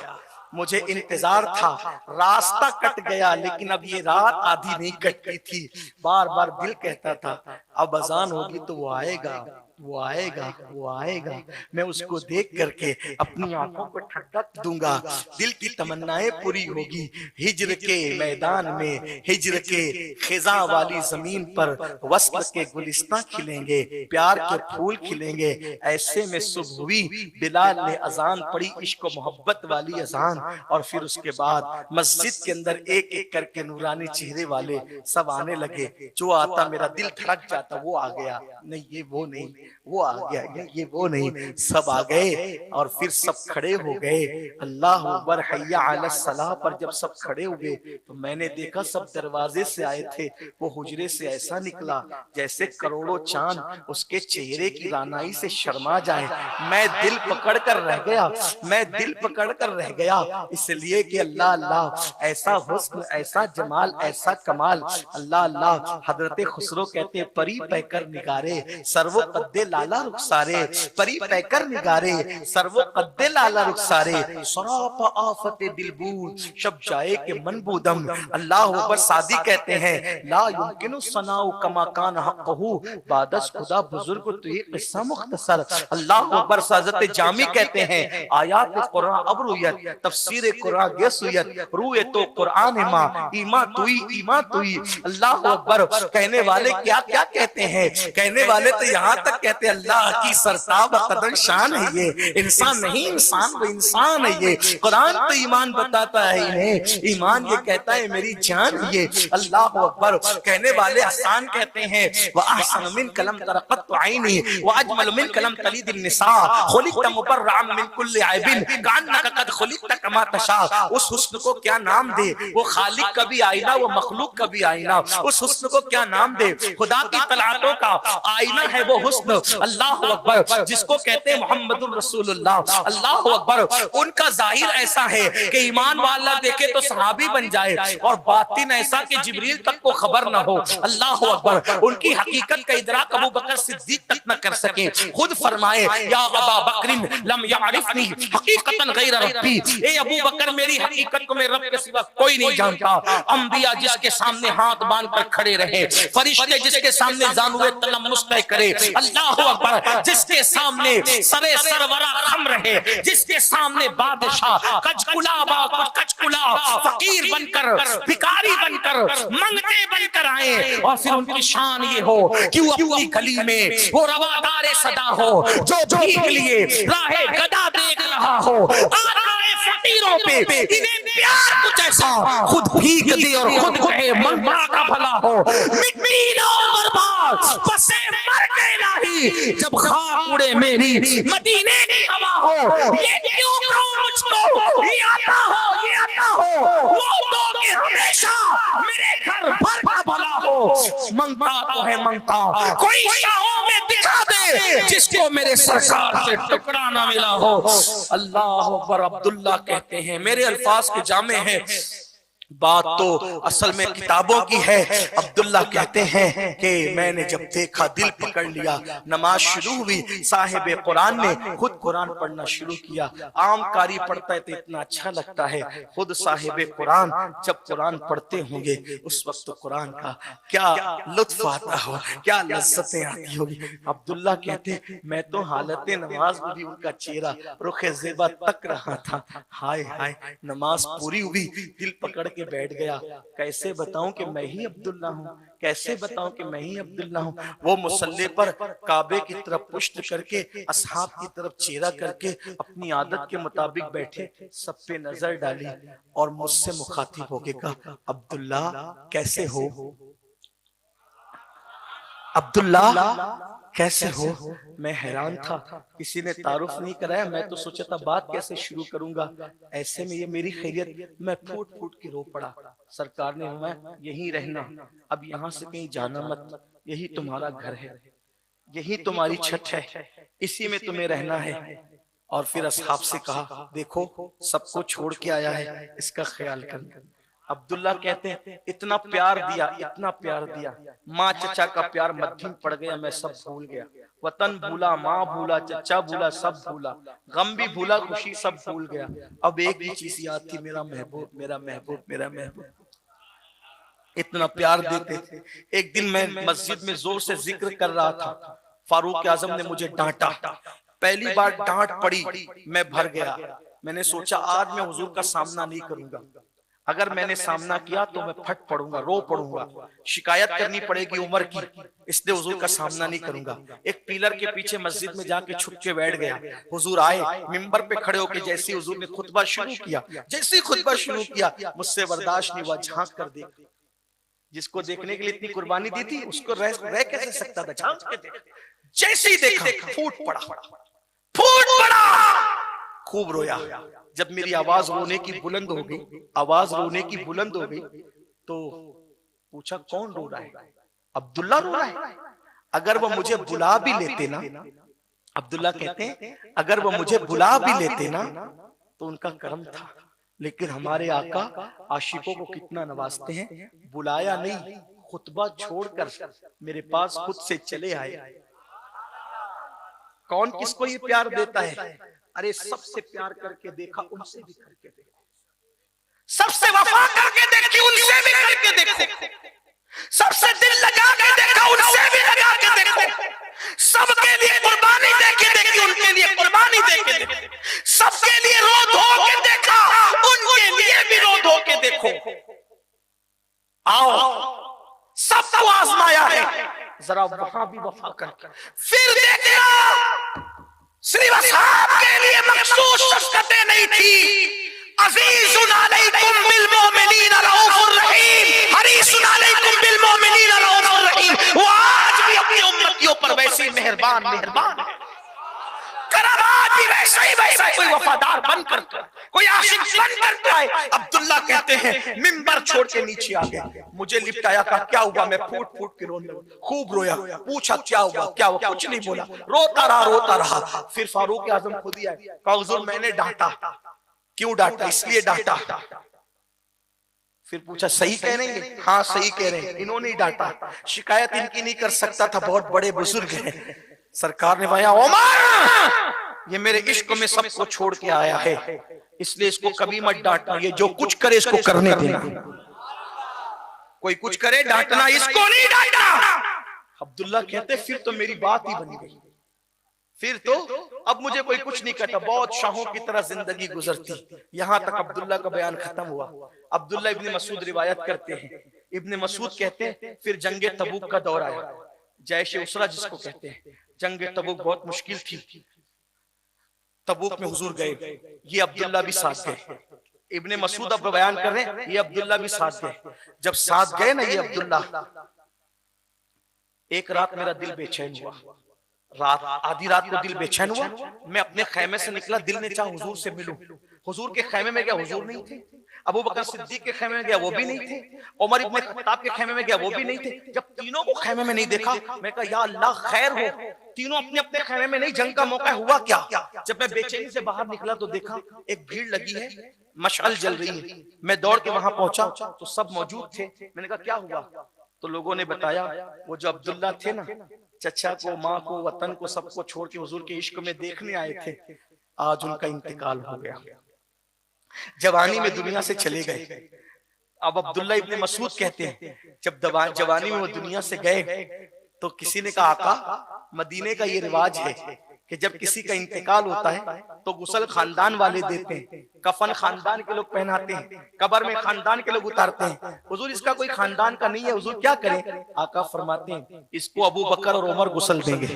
मुझे इंतजार था, रास्ता कट गया, लेकिन अब ये रात आधी नहीं कटती थी। बार बार दिल कहता था अब अजान होगी तो वो आएगा, वो आएगा, वो आएगा, मैं उसको देख करके अपनी आंखों को ठंडक दूंगा, दिल की तमन्नाएं पूरी होगी। हिज्र के मैदान में, हिज्र के खिजा वाली जमीन पर वस्ल के गुलिस्तां खिलेंगे, प्यार के फूल खिलेंगे। ऐसे में सुबह हुई, बिलाल ने अजान पढ़ी, इश्क मोहब्बत वाली अजान। और फिर उसके बाद मस्जिद के अंदर एक एक करके नूरानी चेहरे वाले सब आने लगे। जो आता मेरा दिल धड़क जाता, वो आ गया, नहीं ये वो नहीं, वो आ गया, ये वो नहीं, सब आ गए। और फिर सब खड़े हो गए। अल्लाह अकबर, हय्या अला सलाह पर जब सब खड़े हुए तो मैंने देखा सब दरवाजे से आए थे, वो हुजरे से ऐसा निकला जैसे करोड़ों चांद उसके चेहरे की रानाई से शर्मा जाए। मैं दिल पकड़ कर रह गया, मैं दिल पकड़ कर रह गया, इसलिए कि अल्लाह अल्लाह, ऐसा हुस्न, ऐसा जमाल, ऐसा कमाल। अल्लाह अल्लाह। हजरत खुसरो कहते हैं परी पैकर निगारे सर्वो कद्दे लाला रुखसारे, परी पैकर निगारे सर्वो कद्दे लाला रुखसारे, सराप आफत दिलबूद शब जाए के मनबूदम। अल्लाह अकबर। सादी कहते हैं ला युमकिनु सनाउ कमा कान हक़हु बादस खुदा बुजुर्ग तो ये किस्सा मुख्तसर। अल्लाह अकबर। हज़रत जामी कहते हैं आयात कुरान अबरुयत तफसीर कुरान गेसुयत रूए तो कुरान मां ईमा तुई, ईमा तुई। अल्लाह अकबर। कहने वाले क्या क्या कहते हैं, कहने वाले तो यहाँ तक कहते हैं अल्लाह की सरताब कदर शान है ये, इंसान नहीं इंसान वो इंसान है ये। कुरान तो ईमान बताता है इन्हें, ईमान ये कहता है मेरी जान ये। अल्लाह अकबर। कहने वाले आसान कहते हैं व अहसन मिन कलम तरक़त ऐनी व अजमल मिन कलम तलीदिन निसा खुलिक़त मुबर्रअन मिन कुल्लि ऐबिन कान्नका कद खुलिक़त कमा तशा। उस हुस्न को क्या नाम दे, वो खालिक का भी आईना, वो मखलूक का भी आईना, उस हुस्न को क्या नाम दे। खुदा की तलातों का आईना है वो हुस्न। अल्लाह अकबर। जिसको कहते हैं मोहम्मदुर रसूलुल्लाह। अल्लाह अकबर। उनका जाहिर ऐसा है कि ईमान वाला देखे तो सहाबी बन जाए, और बातिन ऐसा कि जिब्रील तक को खबर ना हो। अल्लाह अकबर। उनकी हकीकत का इदराक अबू बकर सिद्दीक तक न कर सके। खुद फरमाए या अबा बकरिन लम यारिफनी हकीकतन गैर रब्बी, ए अबू बकर मेरी हकीकत को मेरे रब के सिवा कोई नहीं जानता। अंबिया जिसके सामने हाथ बांध कर खड़े रहे, फरिश्ते जिसके सामने जानुए तलम मुस्तै करे, अल्लाह अकबर, जिसके सामने सरे सरवरा खम रहे, जिसके सामने बादशाह कचकुला फकीर बनकर, भिखारी बनकर, मंगते बनकर आए, और फिर उनकी शान ये हो कि वो अपनी गली में वो रवादार सदा हो जो भीख लिए राहे गदा देख रहा हो। फकीरों पे इन्हें प्यार कुछ ऐसा, खुद भीख दे और खुद कहे मंगवा का भला हो। मिट्टी लो बर्बाद बसे मर गए नहीं, जब खाक उड़े मेरी मदीने की हवा हो। ये क्यों कहो मुझको ये आता हो, ये आता हो, वो तो कि हमेशा मेरे घर भर का भला हो। मंगता तो है मंगता, कोई शाहों में दिखा दे जिसको मेरे सरकार से टुकड़ा ना मिला हो। अल्लाह अकबर। अब्दुल्ला कहते हैं मेरे अल्फाज के जामे हैं, बात तो असल में किताबों की है। अब्दुल्ला कहते हैं कि मैंने जब देखा दिल पकड़ लिया। नमाज शुरू हुई, साहिब कुरान ने खुद कुरान पढ़ना शुरू किया। आम कारी पढ़ता है तो इतना अच्छा लगता है, खुद साहिब कुरान जब कुरान पढ़ते होंगे उस वक्त तो कुरान का क्या लुत्फ आता हो, क्या लज्जतें आती होगी। अब्दुल्ला कहते मैं तो हालत नमाज में भी उनका चेहरा रुखे ज़ेबा तक रहा था। हाय हाय, नमाज पूरी हुई, दिल पकड़ के बैठ गया। कैसे बताऊं कि मैं ही अब्दुल्ला हूँ, कैसे बताऊं कि मैं ही अब्दुल्ला हूँ। वो मुसल्ले पर काबे की तरफ पुष्ट करके, असहाब की तरफ चेहरा करके अपनी आदत के मुताबिक बैठे, सब पे नजर डाली और मुझसे मुखातिब हो के कहा, अब्दुल्ला कैसे हो, अब्दुल्ला कैसे हो। मैं हैरान था, किसी ने तारुफ नहीं कराया। मैं तो सोचा था बात कैसे शुरू करूंगा, ऐसे में ये मेरी खैरियत। मैं फूट फूट के रो पड़ा। सरकार ने मैं यहीं रहना, अब यहाँ से कहीं जाना मत, यही तुम्हारा घर है, यही तुम्हारी छत है, इसी में तुम्हें रहना है। और फिर असहाब से कहा देखो सबको छोड़ के आया है, इसका ख्याल करना। अब्दुल्ला कहते हैं इतना प्यार दिया, इतना प्यार दिया, माँ चचा का प्यार मध्यम पड़ गया, मैं सब भूल गया। वतन भूला, माँ भूला, चचा भूला, सब भूला, गम भी भूला, खुशी सब भूल गया। अब एक ही चीज याद थी, मेरा महबूब, मेरा महबूब, मेरा महबूब। इतना प्यार देते थे। एक दिन मैं मस्जिद में जोर से जिक्र कर रहा था, फारूक आजम ने मुझे डांटा। पहली बार डांट पड़ी, मैं भर गया। मैंने सोचा आज मैं हुजूर का सामना नहीं करूंगा, अगर मैंने सामना किया तो मैं फट पड़ूंगा, रो पड़ूंगा, शिकायत करनी पड़ेगी उमर की, इसलिए हुजूर का सामना नहीं करूंगा। एक पिलर के पीछे मस्जिद में जाके छुप के बैठ गया। हुजूर आए, मिंबर पे खड़े होकर जैसे हुजूर ने खुतबा शुरू किया, जैसे खुतबा शुरू किया मुझसे बर्दाश्त नहीं हुआ, झांक कर देख। जिसको देखने के लिए इतनी कुर्बानी दी थी उसको रह कैसे सकता था, झांक के देख। जैसे ही देखा फूट पड़ा, फूट पड़ा, खूब रोया। जब मेरी आवाज रोने की बुलंद हो गई, आवाज रोने की बुलंद हो गई, तो पूछा कौन रो रहा है। अब्दुल्ला रो रहा है। अगर वो मुझे बुला भी लेते ना, अब्दुल्ला कहते हैं अगर वो मुझे बुला भी लेते ना तो उनका कर्म था, लेकिन हमारे आका आशिकों को कितना नवाजते हैं। बुलाया नहीं, खुतबा छोड़कर मेरे पास खुद से चले आए। कौन किसको ये प्यार देता है। अरे सबसे प्यार करके देखा, उनसे भी करके देखो, सबसे वफा करके देखी, उनसे भी करके देखो, सबसे दिल लगा के देखा, उनसे भी लगा के देखो, सबके लिए कुर्बानी दे के देखी, उनके लिए कुर्बानी दे के देखी, सबके लिए रो धो के देखा, उनके लिए भी रो धो के देखो। आओ सबको आजमाया है, जरा वहां भी वफा करके फिर देखना। सिर्फ असहाब के लिए मखसूस शफ़क़तें नहीं थी। अज़ीज़ुन अलैकुम बिल मोमिनीन रऊफ़ुर रहीम, हरीसुन अलैकुम बिल मोमिनीन रऊफ़ुर रहीम। वो आज भी अपनी उम्मतियों पर वैसे मेहरबान मेहरबान है। आज भी वैसा ही वैसा कोई वफादार बनकर, कोई आशिक बनकर तो आए। अब्दुल्ला कहते हैं मिंबर छोड़ के नीचे आ गए, मुझे लिपटाया, कहा क्या हुआ। मैं फूट फूट के रोने लगा, खूब रोया, पूछा क्या हुआ क्या हुआ, कुछ नहीं बोला, रोता रहा। फिर फारूक आजम खुद ही आए, कहा हुजूर मैंने डांटा। क्यों डांटा, इसलिए डांटा। फिर पूछा सही कह रहे हैं, हाँ सही कह रहे हैं, इन्होंने ही डांटा, शिकायत इनकी नहीं कर सकता था, बहुत बड़े बुजुर्ग हैं। सरकार ने भाया उमर ये मेरे इश्क में सबको छोड़ के आया है, इसलिए इसको कभी मत डांटना, ये जो कुछ करे इसको करने देना, कोई कुछ करे डांटना इसको नहीं डांटना। अब्दुल्ला कहते फिर तो मेरी बात ही बन गई, फिर तो अब मुझे कोई कुछ नहीं कहता, बहुत शाहों की तरह जिंदगी गुजरती। यहां तक अब्दुल्ला का बयान खत्म हुआ। अब्दुल्ला इब्ने मसूद रिवायत करते हैं, इब्ने मसूद कहते हैं फिर जंगे तबूक का दौर आया, जैश उसरा जिसको कहते हैं। जंगे तबूक बहुत मुश्किल थी, तबूक में हुजूर गए, ये अब्दुल्ला भी साथ गए। इब्ने मसूद अब बयान कर रहे हैं, ये अब्दुल्ला भी साथ गए। जब साथ गए ना ये अब्दुल्ला, एक रात मेरा दिल बेचैन हुआ, रात आधी रात को दिल बेचैन हुआ। मैं अपने खैमे से निकला, दिल ने चाहा हुजूर से मिलूं। हुजूर के खैमे में क्या हुजूर नहीं थे। अबू बकर सिद्दीक के खेमे में गया, वो भी नहीं थे। उमर इब्ने खत्ताब के खेमे में गया, वो भी नहीं थे। जब तीनों को खेमे में नहीं देखा, मैं कहा या अल्लाह खैर हो, तीनों अपने अपने खेमे में नहीं, जंग का मौका हुआ क्या? जब मैं बेचैनी से बाहर निकला तो देखा एक भीड़ लगी है, मशाल जल रही है। मैं दौड़ के वहां पहुंचा तो सब मौजूद थे। मैंने कहा क्या हुआ? तो लोगों ने बताया वो जो अब्दुल्ला थे ना, चचा को, माँ को, वतन को, सबको छोड़ के हुजूर के इश्क में देखने आए थे, आज उनका इंतकाल हो गया, जवानी में दुनिया से चले गए। अब अब्दुल्ला इब्ने मसूद कहते हैं जब जवानी में वो दुनिया से गए तो किसी ने कहा आका, मदीने का ये रिवाज है कि जब किसी का इंतकाल होता है तो गुस्ल खानदान वाले देते हैं, कफन खानदान के लोग पहनाते हैं, कब्र में खानदान के लोग उतारते हैं। हुजूर इसका कोई खानदान का नहीं है, हुजूर क्या करें? आका फरमाते हैं इसको अबू बकर और उमर गुस्ल देंगे,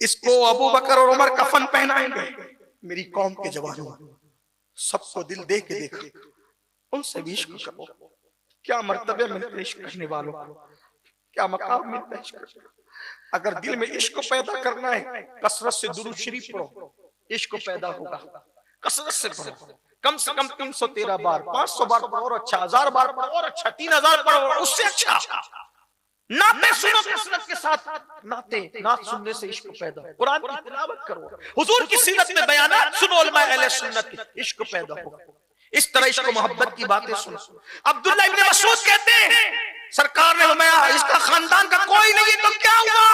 इसको अबू बकर और उमर कफन पहनाएंगे। मेरी कौम के जवानों, सबको दिल दे के देखो, उनसे भी इश्क करो। क्या मर्तबे मिलते हैं इश्क करने वालों, क्या मकाम मिलता है इश्क करने। अगर दिल में इश्क पैदा करना है, कसरत से दुरूद शरीफ पढ़ो, इश्क पैदा होगा। कसरत से पढ़ो, कम से कम 313 बार, 500 बार पढ़ो और अच्छा, 1000 बार पढ़ो और अच्छा, 3000 पढ़ो और उससे अच्छा। नाते सुनो कसरत के साथ, नात सुनने से इश्क पैदा, कुरान की तिलावत करो, हुजूर की सीरत में बयानात सुनो, उलमा अहले सुन्नत की, इश्क पैदा होगा। इस तरह इश्क मोहब्बत की बातें सुनो। अब्दुल्ला इब्ने मसूद कहते हैं सरकार ने फरमाया इसका खानदान का कोई नहीं तो क्या हुआ?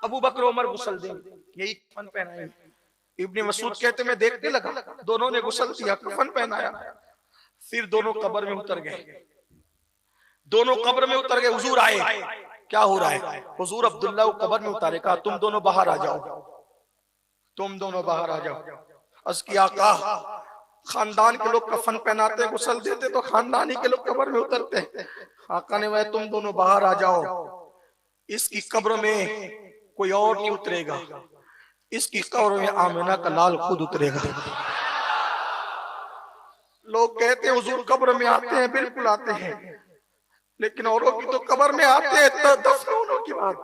अबू बकर उमर गुस्ल देंगे, यही कफन पहनाएंगे। इब्ने मसूद कहते मैं देखने लगा, दोनों ने गुस्ल दिया, कफन पहनाया, फिर दोनों कब्र में उतर गए। दोनों कब्र में उतर गए, हुजूर आए, क्या हो रहा है? हुजूर अब्दुल्ला को कब्र में उतारे, कहा तुम दोनों बाहर आ जाओ, तुम दोनों बाहर आ जाओ। अर्ज़ किया आका, खानदान के लोग कफन पहनाते, गुस्ल देते तो खानदानी के लोग कब्र में उतरते। आका ने वह तुम दोनों बाहर आ जाओ, इसकी कब्र में कोई और नहीं उतरेगा, इसकी कब्र में आमिना का लाल खुद उतरेगा। लोग कहते हैं हुजूर कब्र में आते हैं, बिल्कुल आते हैं, लेकिन औरों की तो कब्र में आते हैं तो दफन होने की बात,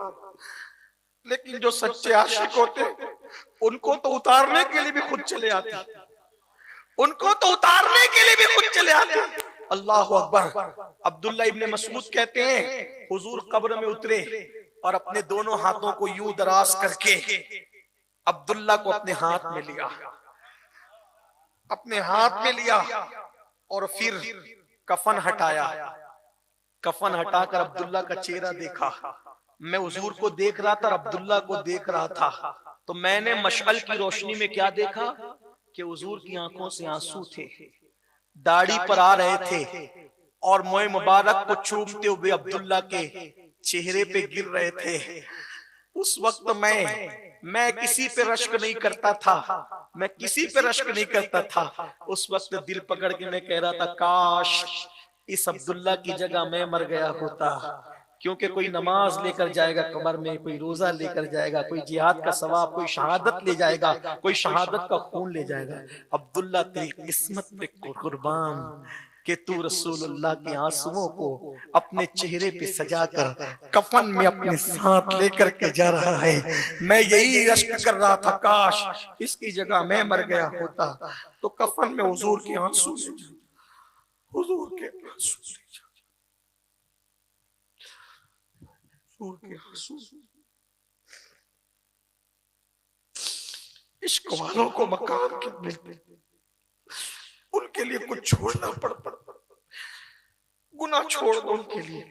लेकिन जो सच्चे आशिक होते हैं उनको तो उतारने के लिए भी खुद चले आते हैं, उनको तो उतारने के लिए भी खुद चले आते हैं। अल्लाह अकबर। अब्दुल्ला इब्ने मसूद कहते हैं हुजूर कब्र में उतरे और अपने दोनों हाथों को यूं दराज करके अब्दुल्ला को अपने हाथ में लिया, अपने हाथ में लिया और फिर कफन हटाया। कफन हटाकर अब्दुल्ला का चेहरा देखा। मैं हुजूर को देख रहा था और अब्दुल्ला को देख रहा था, तो मैंने मशअल की रोशनी में क्या देखा कि हुजूर की आंखों से आंसू थे, दाढ़ी पर आ रहे थे और मोए मुबारक को चूमते हुए अब्दुल्ला के चेहरे पे गिर रहे थे। उस वक्त मैं किसी पे रश्क नहीं करता था, मैं किसी पे रश्क नहीं करता था। उस वक्त दिल पकड़ के मैं कह रहा था काश इस अब्दुल्ला की जगह मैं मर गया होता, क्योंकि कोई नमाज लेकर जाएगा कब्र में, कोई रोजा लेकर जाएगा, कोई जिहाद का सवाब, कोई शहादत ले जाएगा, कोई शहादत का खून ले जाएगा। अब्दुल्ला तेरी किस्मत पे कुर्बान कि तू रसूलुल्लाह के आंसुओं को अपने चेहरे पे सजाकर कफन में अपने साथ लेकर के जा रहा है। मैं यही रश्क कर रहा था काश इसकी जगह मैं मर गया होता, तो कफन में हुजूर के आंसू, हुजूर के आंसू, हुजूर के आंसू। इश्क वालों को मकाम के मिलते, उनके लिए कुछ छोड़ना पड़ता, गुनाह छोड़ दो उनके लिए,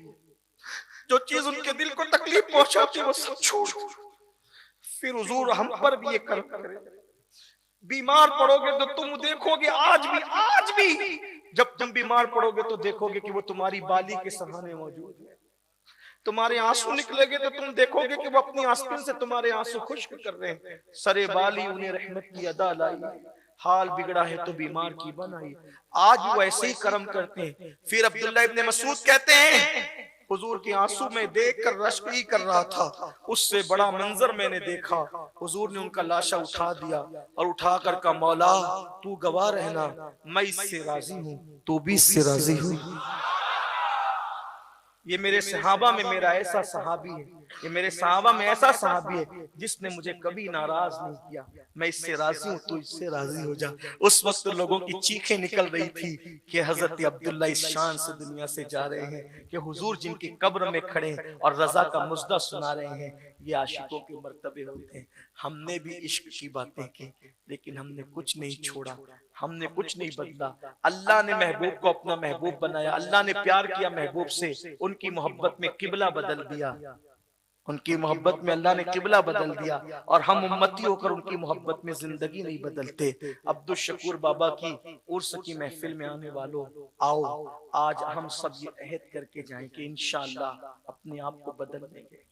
जो चीज उनके दिल को तकलीफ पहुंचाती है वो सब छोड़ दो। फिर हुजूर हम पर भी ये कर्म करे। बीमार पड़ोगे तो तुम देखोगे आज भी जब तुम बीमार पड़ोगे तो देखोगे कि वो तुम्हारी बाली के सहारे मौजूद है। तुम्हारे आंसू निकलेंगे तो तुम देखोगे कि वो अपनी आंसू से तुम्हारे आंसू खुश्क कर रहे हैं। सरे बाली उन्हें रहमत की अदा लाई, हाल बिगड़ा है तो बीमार की बनाई। आज वो ऐसे ही कर्म करते हैं। फिर अब्दुल्ला इब्ने मसूद कहते हैं हुजूर के आंसू में देखकर रश्क ही कर रहा था, उससे बड़ा मंजर मैंने देखा। हुजूर ने उनका लाशा उठा दिया और उठाकर कहा मौला तू गवाह रहना, मैं इससे राजी हूँ, तू भी इससे राजी हूँ। ये मेरे सहाबा में मेरा ऐसा सहाबी है ये मेरे सहाबा में ऐसा सहाबी है जिसने मुझे कभी नाराज नहीं किया, मैं इससे राजी हूँ, तू इससे राजी हो जा। उस वक्त लोगों की चीखें निकल रही थी कि हजरत अब्दुल्ला इस शान से दुनिया से जा रहे हैं कि हुजूर जिनकी कब्र में खड़े हैं और रजा का मुजदा सुना रहे हैं, ये आशिकों के मर्तबे होते हैं। हमने भी इश्क की बातें की, लेकिन हमने कुछ नहीं छोड़ा, हमने कुछ नहीं बदला। अल्लाह ने महबूब को अपना महबूब बनाया, अल्लाह ने प्यार किया महबूब से, उनकी मोहब्बत में किबला बदल दिया, उनकी मोहब्बत में अल्लाह ने किबला बदल दिया। और हम उम्मती होकर उनकी मोहब्बत में जिंदगी नहीं बदलते। अब्दुल शकूर बाबा की उर्स की महफिल में आने वालों, आओ आज हम सब ये अहद करके जाएं कि इंशाअल्लाह अपने आप को बदल देंगे।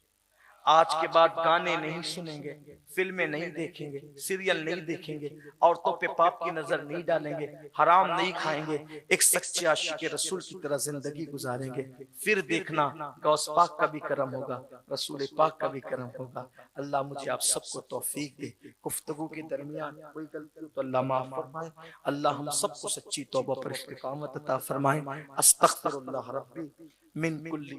आज के बाद गाने नहीं सुनेंगे, फिल्में नहीं देखेंगे, सीरियल नहीं देखेंगे, औरतों पे पाप की नजर नहीं डालेंगे, हराम नहीं खाएंगे, एक सच्चे आशिक रसूल की तरह जिंदगी गुजारेंगे। फिर देखना गौस पाक का भी करम होगा, रसूल पाक का भी करम होगा। अल्लाह मुझे आप सबको तौफीक दे। गुफ्तगू के दरमियान कोई गलती हो तो अल्लाह माफ फरमाए। अल्लाह हम सबको सच्ची तौबा पर इस्तिकामत अता फरमाए। अस्तगफिरुल्लाह रब्बी मिन कुल्ली